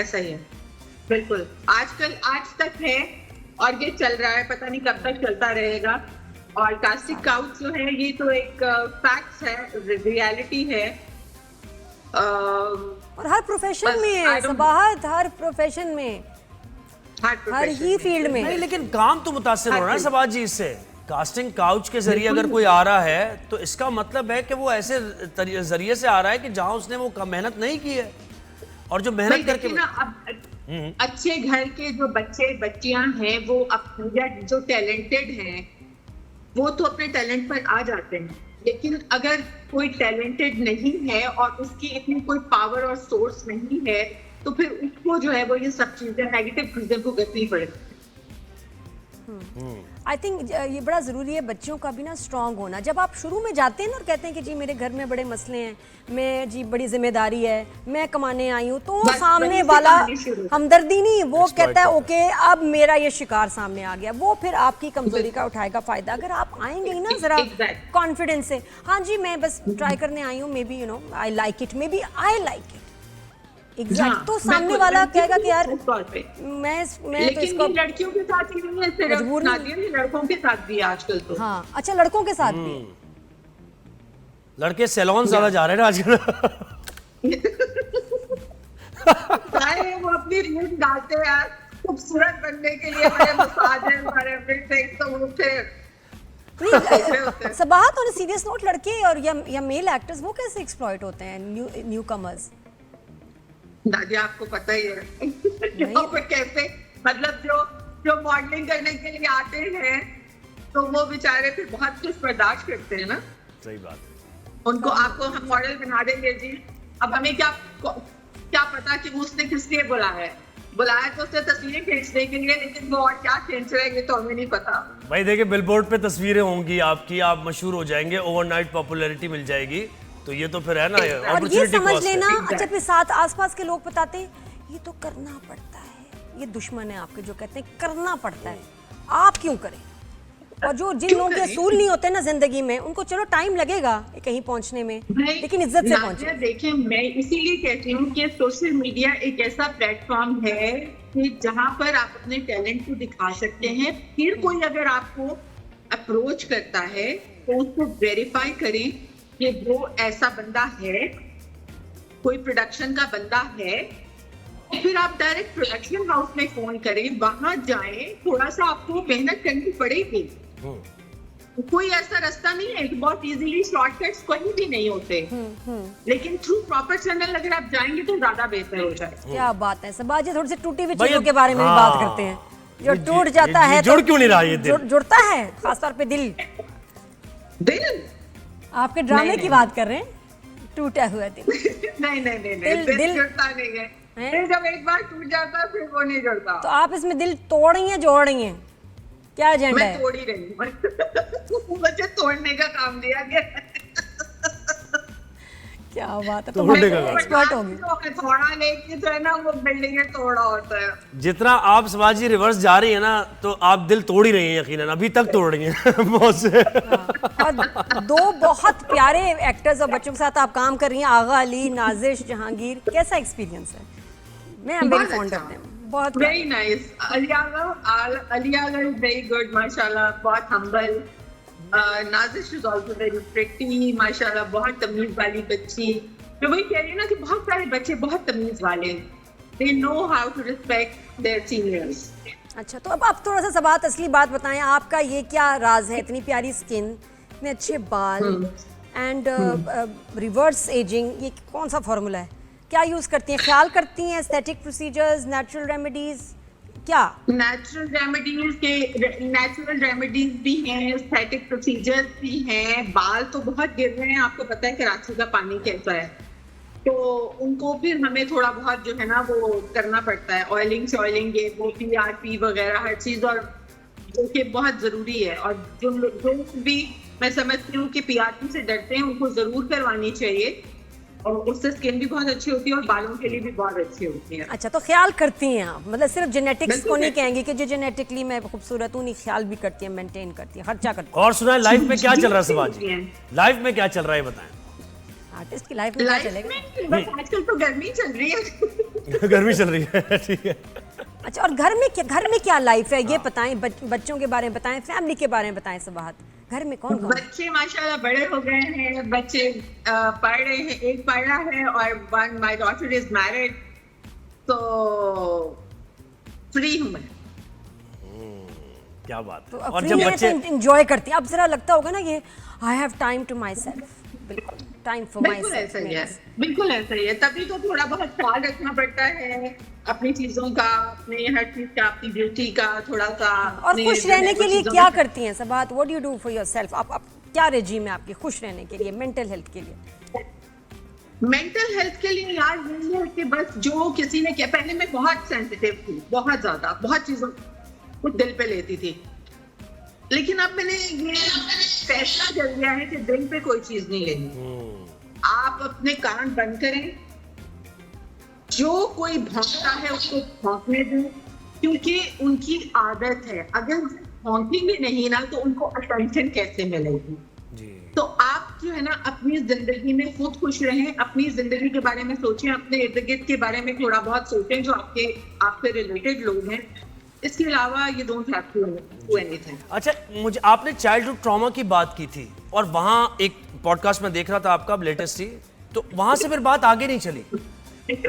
ऐसा ही है। बिल्कुल आज तक है और ये चल रहा है, पता नहीं कब तक चलता रहेगा। और कास्टिंग काउच जो है ये तो एक फैक्ट है, रियलिटी है। और हर प्रोफेशन में है I don't- Sabahat, her profession में, हर ही फील्ड नहीं, में। लेकिन काम तो मुतासिर हो रहा है सबाज जी इससे। कास्टिंग काउच के जरिए अगर कोई आ रहा है तो इसका मतलब है कि वो ऐसे जरिए से आ रहा है कि जहां उसने वो मेहनत नहीं की है, और जो मेहनत नहीं, करके देखिए ना, अब अच्छे घर के जो बच्चे बच्चियां हैं वो या जो टैलेंटेड हैं वो तो अपने टैलेंट पर आ जाते हैं, लेकिन अगर कोई टैलेंटेड नहीं है और उसकी इतनी कोई पावर और सोर्स नहीं है तो फिर उसको जो है वो ये सब चीजें नेगेटिव चीजें को करनी पड़ेगी। आई थिंक ये बड़ा ज़रूरी है बच्चों का भी ना स्ट्रांग होना। जब आप शुरू में जाते हैं ना और कहते हैं कि जी मेरे घर में बड़े मसले हैं, मैं जी बड़ी जिम्मेदारी है, मैं कमाने आई हूँ, तो बस सामने वहीं से वाला कहानी शुरू। हमदर्दी नहीं, वो Exploit कहता है करता ओके अब मेरा ये शिकार सामने आ गया, वो फिर आपकी कमजोरी का उठाएगा फायदा। अगर आप आएंगे ही ना जरा Exactly. कॉन्फिडेंस से, हाँ जी मैं बस ट्राई करने आई हूँ, maybe you know I like it, maybe I like it, exact, तो सामने बिल्कुल, वाला बिल्कुल, कहेगा कि यार उस तौर पे। मैं तो लेकिन इसको ये लड़कियों के साथ ही नहीं है, सिर्फ मजबूर नहीं। नादिया, ये लड़कों के साथ भी है आजकल तो। हाँ अच्छा लड़कों के साथ भी लड़के सैलून ज्यादा जा रहे हैं ना आजकल। चाहे वो अपनी रील्स डालते हैं यार खूबसूरत बनने के लिए, हमारे मसाज है, हमारे एवरीथिंग, तो वो फिर सबाहत ऑन सीरियस नोट, लड़के और या मेल एक्टर्स वो कैसे एक्सप्लॉइट होते हैं, न्यू कमर्स? नादिया आपको पता ही है यहाँ पे कैसे, मतलब जो मॉडलिंग करने के लिए आते हैं तो वो बेचारे फिर बहुत कुछ बर्दाश्त करते हैं ना। सही बात है। उनको आपको हम मॉडल बना देंगे जी, अब हमें क्या पता कि उसने किस लिए बुलाया तो उसने तस्वीरें खींचने के लिए, लेकिन वो और क्या खींच रहे हैं ये तो हमें नहीं पता। भाई देखिए बिलबोर्ड पे तस्वीरें होंगी आपकी, आप मशहूर हो जाएंगे, ओवरनाइट पॉपुलैरिटी मिल जाएगी, तो ये तो फिर है ना और ये opportunity समझ cost है। लेना, अच्छा फिर साथ आसपास के लोग बताते हैं ये तो करना पड़ता है, ये दुश्मन है आपके जो कहते हैं करना पड़ता है, आप क्यों करें? और जो जिन लोगों के असूल नहीं होते ना जिंदगी में, उनको चलो टाइम लगेगा कहीं पहुंचने में, लेकिन इज्जत से पहुंचे। देखिए मैं इसीलिए कहती हूँ कि सोशल मीडिया एक ऐसा प्लेटफॉर्म है कि जहाँ पर आप अपने टैलेंट को दिखा सकते हैं। फिर कोई अगर आपको अप्रोच करता है तो उसको वेरीफाई करें कि वो ऐसा बंदा है, कोई प्रोडक्शन का बंदा है, फिर आप डायरेक्ट प्रोडक्शन हाउस में फोन करें, वहां जाएं, थोड़ा सा आपको मेहनत करनी पड़ेगी। कोई ऐसा रास्ता नहीं है कि बहुत इजीली शॉर्टकट्स कहीं भी नहीं होते, लेकिन थ्रू प्रॉपर चैनल अगर आप जाएंगे तो ज्यादा बेहतर हो जाए। क्या बात है सबाज जी, थोड़ी सी टूटी हुई भाई, चीजों के बारे में भी बात करते हैं, जो टूट जाता है जुड़ क्यों नहीं रहा ये दिल? जुड़ता है, खासतौर पे दिल। आपके ड्रामे की बात कर रहे हैं, टूटा हुआ दिल। नहीं दिल जुड़ता नहीं है। दिल जब एक बार टूट जाता है फिर वो नहीं जुड़ता। तो आप इसमें दिल तोड़ रही हैं जोड़ रही हैं, क्या एजेंडा मैं है? तोड़ ही रही हूँ मुझे तोड़ने का काम दिया गया। क्या बात है, तो तोड़ने का काम। एक्सपर्ट होगी। थोड़ा लेके जो है ना वो बिल्डिंग में तोड़ा होता है। जितना आप समाजी रिवर्स जा रही है ना, तो आप दिल तोड़ ही रही हैं, यकीनन अभी तक तोड़ रही हैं बहुत से। और दो बहुत प्यारे एक्टर्स और बच्चों के साथ आप काम कर रही हैं, आगा अली, नाजिश, जहांगीर, कैसा एक्सपीरियंस है? मैं am very fond of them, बहुत very nice. Aliagha is very good माशाल्लाह, बहुत humble. Nazish is also very pretty माशाल्लाह, बहुत तमीज वाली बच्ची। तो वही कह रही है ना कि बहुत सारे बच्चे बहुत तमीज वाले हैं, they know how to respect their seniors. अच्छा, तो अब आप थोड़ा सा सबात असली बात बताएं, आपका ये क्या राज है? इतनी प्यारी स्किन, इतने अच्छे बाल एंड रिवर्स एजिंग, ये कौन सा फॉर्मूला है? क्या यूज करती हैं? ख्याल करती हैं एस्थेटिक प्रोसीजर्स, नेचुरल रेमेडीज, क्या? नेचुरल रेमेडीज भी हैं, एस्थेटिक प्रोसीजर्स भी हैं। बाल तो बहुत गिर रहे हैं, आपको पता है कराची का पानी कैसा है, तो उनको फिर हमें थोड़ा बहुत जो है ना वो करना पड़ता है, ऑयलिंग ये वो PRP वगैरह हर चीज, और जो कि बहुत जरूरी है। और जो भी मैं समझती हूँ कि PRP से डरते हैं उनको जरूर करवानी चाहिए, और उससे स्किन भी बहुत अच्छी होती है और बालों के लिए भी बहुत अच्छी होती है। अच्छा, तो ख्याल करती हैं आप, मतलब सिर्फ जेनेटिक्स बिल्कुल को नहीं करती कहेंगे कि जो जेनेटिकली मैं खूबसूरत हूँ, नहीं, ख्याल भी करती हैं, मेंटेन करती हैं, खर्चा करती और सुना है लाइफ में क्या चल रहा है समाजी, हैं। लाइफ में क्या चल रहा है बताएं। हैं। आर्टिस्ट की लाइफ में क्या लाइफ चलेगा? में बस आजकल तो गर्मी चल रही है। गर्मी चल रही है, ठीक है। अच्छा, और घर में क्या लाइफ है ये बताएं, बच्चों के बारे में बताएं, फैमिली के बारे में बताएं सबाहत। घर में कौन कौन? बच्चे माशाल्लाह बड़े हो गए हैं, बच्चे पढ़ रहे हैं, एक पढ़ रहा है और one my daughter is married, तो फ्री हूं मैं। क्या बात है। तो और जब बच्चे एंजॉय करती हैं, अब जरा लगता होगा ना ये I have time to myself, बिल्कुल टाइम फॉर माई बिल्कुल ऐसा ही है, सेल्फ। बिल्कुल ऐसा ही है। तभी तो थोड़ा बहुत ख्याल रखना पड़ता है अपनी चीजों का, अपने हर चीज का, अपनी ब्यूटी का थोड़ा सा। और अपने खुश जो है रहने वो के लिए चीज़ों क्या में- करती हैं Sabahat? What do you do for yourself? आप क्या रेजीम है आपकी खुश रहने के लिए, मेंटल हेल्थ के लिए? मेंटल हेल्थ के लिए यार यही है कि बस जो किसी ने किया, पहले मैं बहुत सेंसिटिव थी, बहुत ज्यादा, बहुत चीजों को दिल पे लेती थी, लेकिन अब मैंने ये फैसला कर लिया है कि दिल पे कोई चीज नहीं लेनी। आप अपने कान बंद करें, जो कोई भौंकता है उसको भौंकने दें, क्योंकि उनकी आदत है। अगर भौंकेंगे नहीं ना तो उनको अटेंशन कैसे मिलेगी? तो आप जो है ना अपनी जिंदगी में खुद खुश रहें, अपनी जिंदगी के बारे में सोचें, अपने इर्द गिर्द के बारे में थोड़ा बहुत सोचें जो आपके रिलेटेड लोग हैं। इसके अलावा ये don't have to do anything. अच्छा, मुझे आपने चाइल्डहुड ट्रॉमा की बात की थी और वहाँ एक पॉडकास्ट में देख रहा था आपका लेटेस्ट ही, तो वहाँ से फिर बात आगे नहीं चली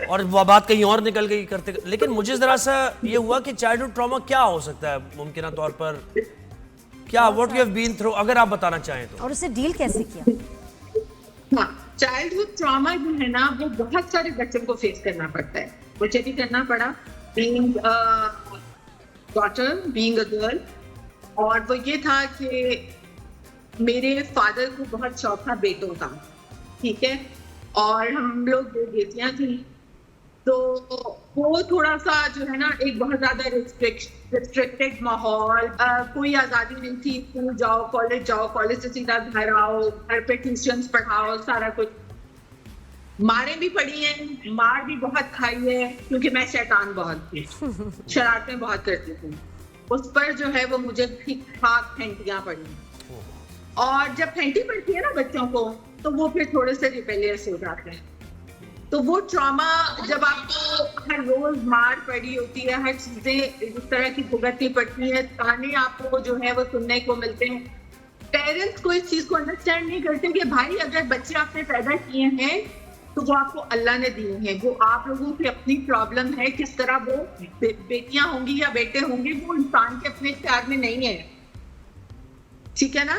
और वह बात कहीं और निकल गई करते, लेकिन मुझे जरा सा ये हुआ कि चाइल्डहुड ट्रॉमा क्या हो सकता है मुमकिन तौर पर, क्या what you have been through, अगर आप बताना चाहें तो। और उसे डील कैसे किया? हाँ, चाइल्डहुड ट्रॉमा जो है ना वो बहुत सारे बच्चों को फेस करना पड़ता है। मुझे भी करना पड़ा, being daughter, being a girl. और वो ये था कि मेरे फादर को बहुत शौक था बेटों का, ठीक है, और हम लोग दो बेटियां थी, तो वो थोड़ा सा जो है ना एक बहुत ज्यादा रिस्ट्रिक्टेड माहौल, कोई आजादी नहीं थी। स्कूल जाओ, कॉलेज से सीधा घर आओ, घर पे ट्यूशंस पढ़ाओ, सारा कुछ। मारें भी पड़ी हैं, मार भी बहुत खाई है, क्योंकि मैं शैतान बहुत थी, शरारतें बहुत करती थी। उस पर जो है वो मुझे ठीक ठाक फेंटियां पड़ी, और जब फेंटी पड़ती है ना बच्चों को तो वो फिर थोड़े से रिबेलियस हो जाते हैं। तो वो ट्रॉमा जब आपको हर रोज मार पड़ी होती है, हर चीजें इस तरह की भुगतनी पड़ती है, ताने आपको जो है वो सुनने को मिलते हैं। पेरेंट्स को इस चीज को अंडरस्टैंड नहीं करते कि भाई अगर बच्चे आपने पैदा किए हैं तो वो आपको अल्लाह ने दिए हैं, वो आप लोगों की अपनी प्रॉब्लम है। किस तरह वो बेटियां होंगी या बेटे होंगे वो इंसान के अपने इख्तियार में नहीं है, ठीक है ना।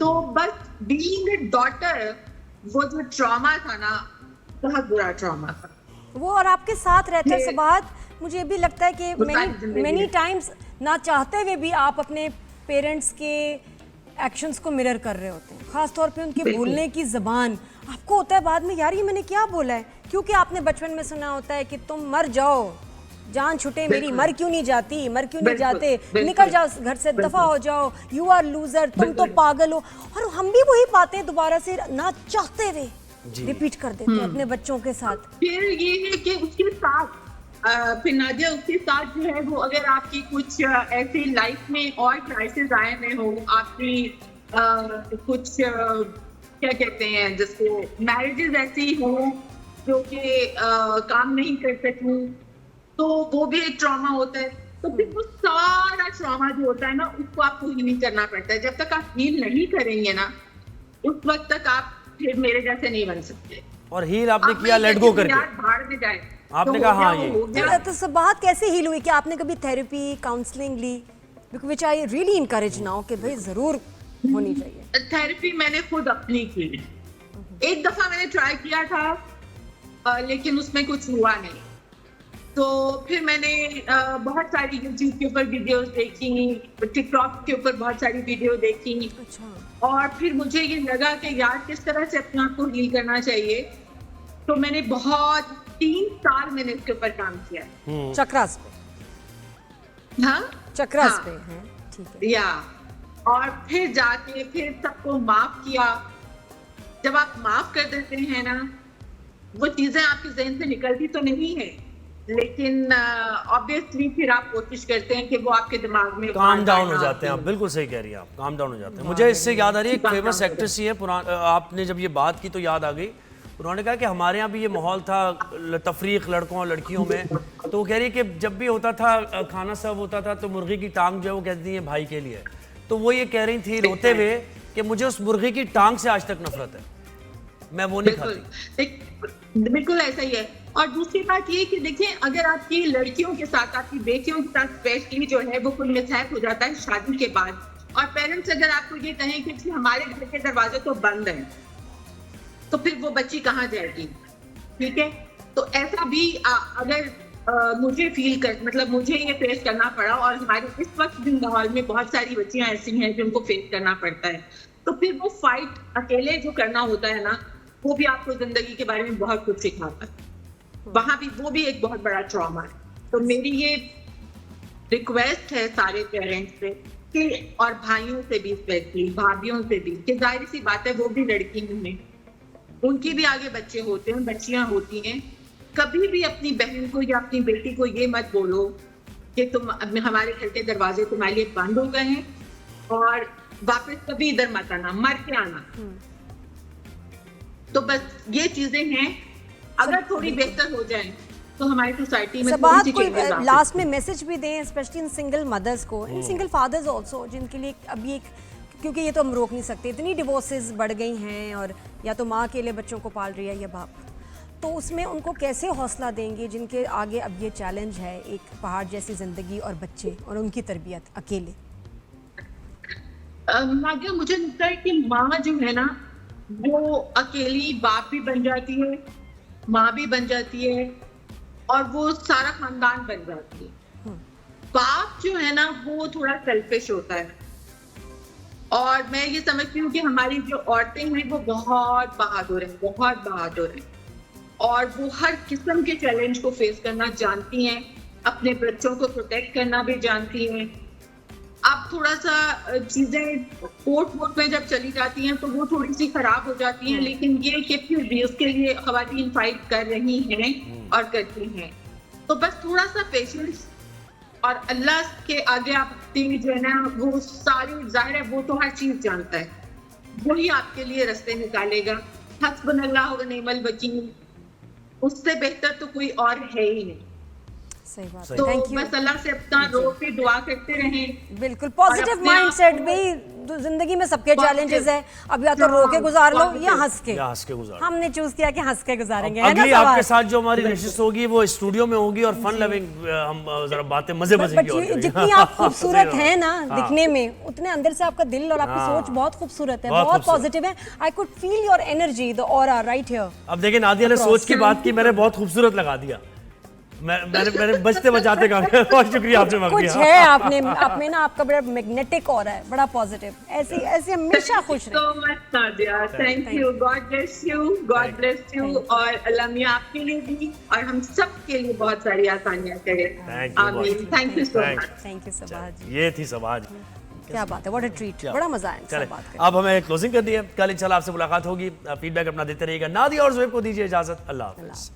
तो बस बीइंग अ डॉटर, वो जो ट्रॉमा था ना, बहुत बुरा ट्रॉमा था वो। और आपके साथ रहते हैं सबाहत, मुझे ये भी लगता है कि वो सारी जिंदगी मेनी है। टाइम्स ना चाहते हुए भी आप अपने पेरेंट्स के एक्शंस को मिरर कर रहे होते हैं, खास तौर पे उनके बिल्कुल। बोलने की जबान। आपको होता है बाद में यार ये मैंने क्या बोला है, क्योंकि आपने बचपन में सुना होता है कि तुम मर जाओ, जान छुटे मेरी, बिल्कुल। मर क्यों नहीं जाती, मर क्यों नहीं बिल्कुल, जाते, बिल्कुल। निकल जाओ घर से, दफा हो जाओ, यू आर लूजर, तुम तो बिल्कुल। पागल हो। और हम भी वही बातें दोबारा से ना चाहते हुए रिपीट कर देते हैं अपने बच्चों के साथ। फिर ये है कि उसके साथ फिर नादिया उसके साथ जो है वो, अगर आपकी कुछ ऐसे लाइफ में और क्राइसिस आए में हो, आपकी कुछ क्या कहते हैं जिसको, मैरिजेस ऐसी हो जो कि काम नहीं कर सकी, तो वो भी एक ट्रॉमा होता है। तो फिर वो सारा ट्रॉमा जो होता है ना उसको आपको हील करना पड़ता है। जब तक आप हील नहीं करेंगे ना उस वक्त तक आप फिर मेरे जैसे नहीं बन सकते। और हील आपने अब किया मैं लेट गो कहती हूँ, करके, यार भाड़ में जाए, आपने तो कहा हो हाँ गया, ये। वो हो गया। तो सब बात कैसे हील हुई कि आपने कभी थेरेपी, काउंसलिंग ली, which I really encourage now कि भाई जरूर होनी चाहिए। थेरेपी मैंने खुद अपनी की। एक दफा मैंने ट्राई किया था लेकिन उसमें कुछ हुआ नहीं, तो फिर मैंने बहुत सारी यूट्यूब के ऊपर वीडियोस देखी, टिकटॉक के ऊपर बहुत सारी वीडियो देखी, अच्छा, और फिर मुझे ये लगा कि यार किस तरह से अपने आप को हील करना चाहिए। तो मैंने बहुत 3 साल मैंने इसके ऊपर काम किया। चक्रास पे, हाँ चक्रास हाँ। पे हैं, ठीक है। या और फिर जाके फिर सबको माफ किया। जब आप माफ कर देते हैं ना, वो चीजें आपके जहन से निकलती तो नहीं है, लेकिन ऑब्वियसली फिर आप कोशिश करते हैं कि वो आपके दिमाग में काम डाउन हो ना जाते हैं। आप आए। बिल्कुल सही कह रही हैं, आप काम डाउन हो जाते हैं। मुझे इससे याद आ रही है एक काम फेमस डाउन हो एक्ट्रेस ही है पुराना, आपने जब ये बात की तो याद आ गई, उन्होंने कहा कि हमारे यहाँ भी ये माहौल था तफरीक लड़कों और लड़कियों में, तो वो कह रही है कि जब भी होता था खाना सर्व होता था तो मुर्गी की टांग जो है वो कहती है भाई के लिए। तो वो ये कह रही थी रोते हुए कि मुझे उस मुर्गी की टांग से आज तक नफरत है, मैं वो नहीं खाती। बिल्कुल ऐसा ही है। और दूसरी बात ये कि देखिए, अगर आपकी लड़कियों के साथ, आपकी बेटियों के साथ स्पेशली जो है वो कोई मिसहैप हो जाता है शादी के बाद, और पेरेंट्स अगर आपको ये कहें कि हमारे घर के दरवाजे तो बंद हैं, तो फिर वो बच्ची कहाँ जाएगी? ठीक है, तो ऐसा भी अगर मुझे मुझे ये फेस करना पड़ा, और हमारे इस वक्त जिंदगी में बहुत सारी बच्चियां ऐसी हैं जिनको फेस करना पड़ता है, तो फिर वो फाइट अकेले जो करना होता है ना, वो भी आपको जिंदगी के बारे में बहुत कुछ सिखाता है। वहां भी वो भी एक बहुत बड़ा ट्रॉमा है। तो मेरी ये रिक्वेस्ट है सारे पेरेंट्स से कि, और भाइयों से भी, स्पेशली भाभियों से भी, कि जाहिर सी बात है वो भी लड़की हैं, उनकी भी आगे बच्चे होते हैं, बच्चियां होती हैं। कभी भी अपनी बहन को या अपनी बेटी को ये मत बोलो कि तुम हमारे घर के दरवाजे तुम्हारे लिए बंद हो गए हैं और वापस कभी इधर मत आना, मर के आना। तो बस ये चीजें हैं, अगर थोड़ी बेहतर हो जाए तो हमारी सोसाइटी में बात कोई लास्ट में मैसेज भी दें, स्पेशली इन सिंगल मदर्स को, इन सिंगल फादर्स आल्सो, जिनके लिए अभी एक, क्योंकि ये तो हम रोक नहीं सकते, इतनी डिवोर्सेस बढ़ गई हैं, और या तो माँ अकेले बच्चों को पाल रही है या बाप, तो उसमें उनको कैसे हौसला देंगे जिनके आगे अब ये चैलेंज है, एक पहाड़ जैसी जिंदगी और बच्चे और उनकी तरबियत अकेले? नादिया, मुझे लगता है कि माँ जो है ना, वो अकेली बाप भी बन जाती है, माँ भी बन जाती है, और वो सारा खानदान बन जाती है। बाप जो है ना, वो थोड़ा सेल्फिश होता है, और मैं ये समझती हूँ कि हमारी जो औरतें हैं वो बहुत बहादुर हैं, बहुत बहादुर हैं, और वो हर किस्म के चैलेंज को फेस करना जानती हैं, अपने बच्चों को प्रोटेक्ट करना भी जानती हैं। अब थोड़ा सा चीजें कोर्ट में जब चली जाती हैं तो वो थोड़ी सी खराब हो जाती हैं, लेकिन ये कि फिर भी उसके लिए खवातीन फाइट कर रही हैं और करती हैं। तो बस थोड़ा सा पेशेंस, और अल्लाह के आगे आप जो है ना, वो सारी, जाहिर है वो तो हर चीज जानता है, वही आपके लिए रास्ते निकालेगा। हस्बुनल्लाह व निअमल वकील, उससे बेहतर तो कोई और है ही नहीं। सही बात। तो थैंक यू। बस अल्लाह से अपना रो के दुआ करते रहें। बिल्कुल पॉजिटिव माइंडसेट भी, जिंदगी में सबके चैलेंजेस है, अब या तो रो के गुजार लो या हंस के गुजार। हमने चूज किया कि हंस के गुजारेंगे। अगली आपके साथ जो हमारी नशिश होगी वो स्टूडियो में होगी, और फन लविंग हम जरा बातें मजे की होगी। जितनी आप खूबसूरत हैं ना दिखने में, उतने अंदर से आपका दिल और आपकी सोच बहुत खूबसूरत है, बहुत पॉजिटिव है। I could feel your energy, the aura right here. अब देखिए, नादिया ने सोच की बात की, मैंने बहुत खूबसूरत लगा दिया, मैंने बचते बचाते काम किया। बहुत शुक्रिया आपने मांग कुछ है आप में ना, आपका बड़ा मैग्नेटिक और है, बड़ा पॉजिटिव, ऐसे हमेशा खुश रहे। So much, Nadia. Thank you. God bless you. God bless you. और अल्लाह मियां आपके लिए भी और हम सब के लिए बहुत सारी आसानियां करे। आमीन। Thanक you so much. Thank you Sabaz. ये थी सबाज, क्या बात है, व्हाट अ ट्रीट, बड़ा मजा आया चले बात करके। अब हमें क्लोजिंग कर दी है, कल इंशाल्लाह आपसे मुलाकात होगी। फीडबैक अपना देते रहिएगा। नादिया और ज़ुहैब को दीजिए इजाजत। अल्लाह हाफ़िज़।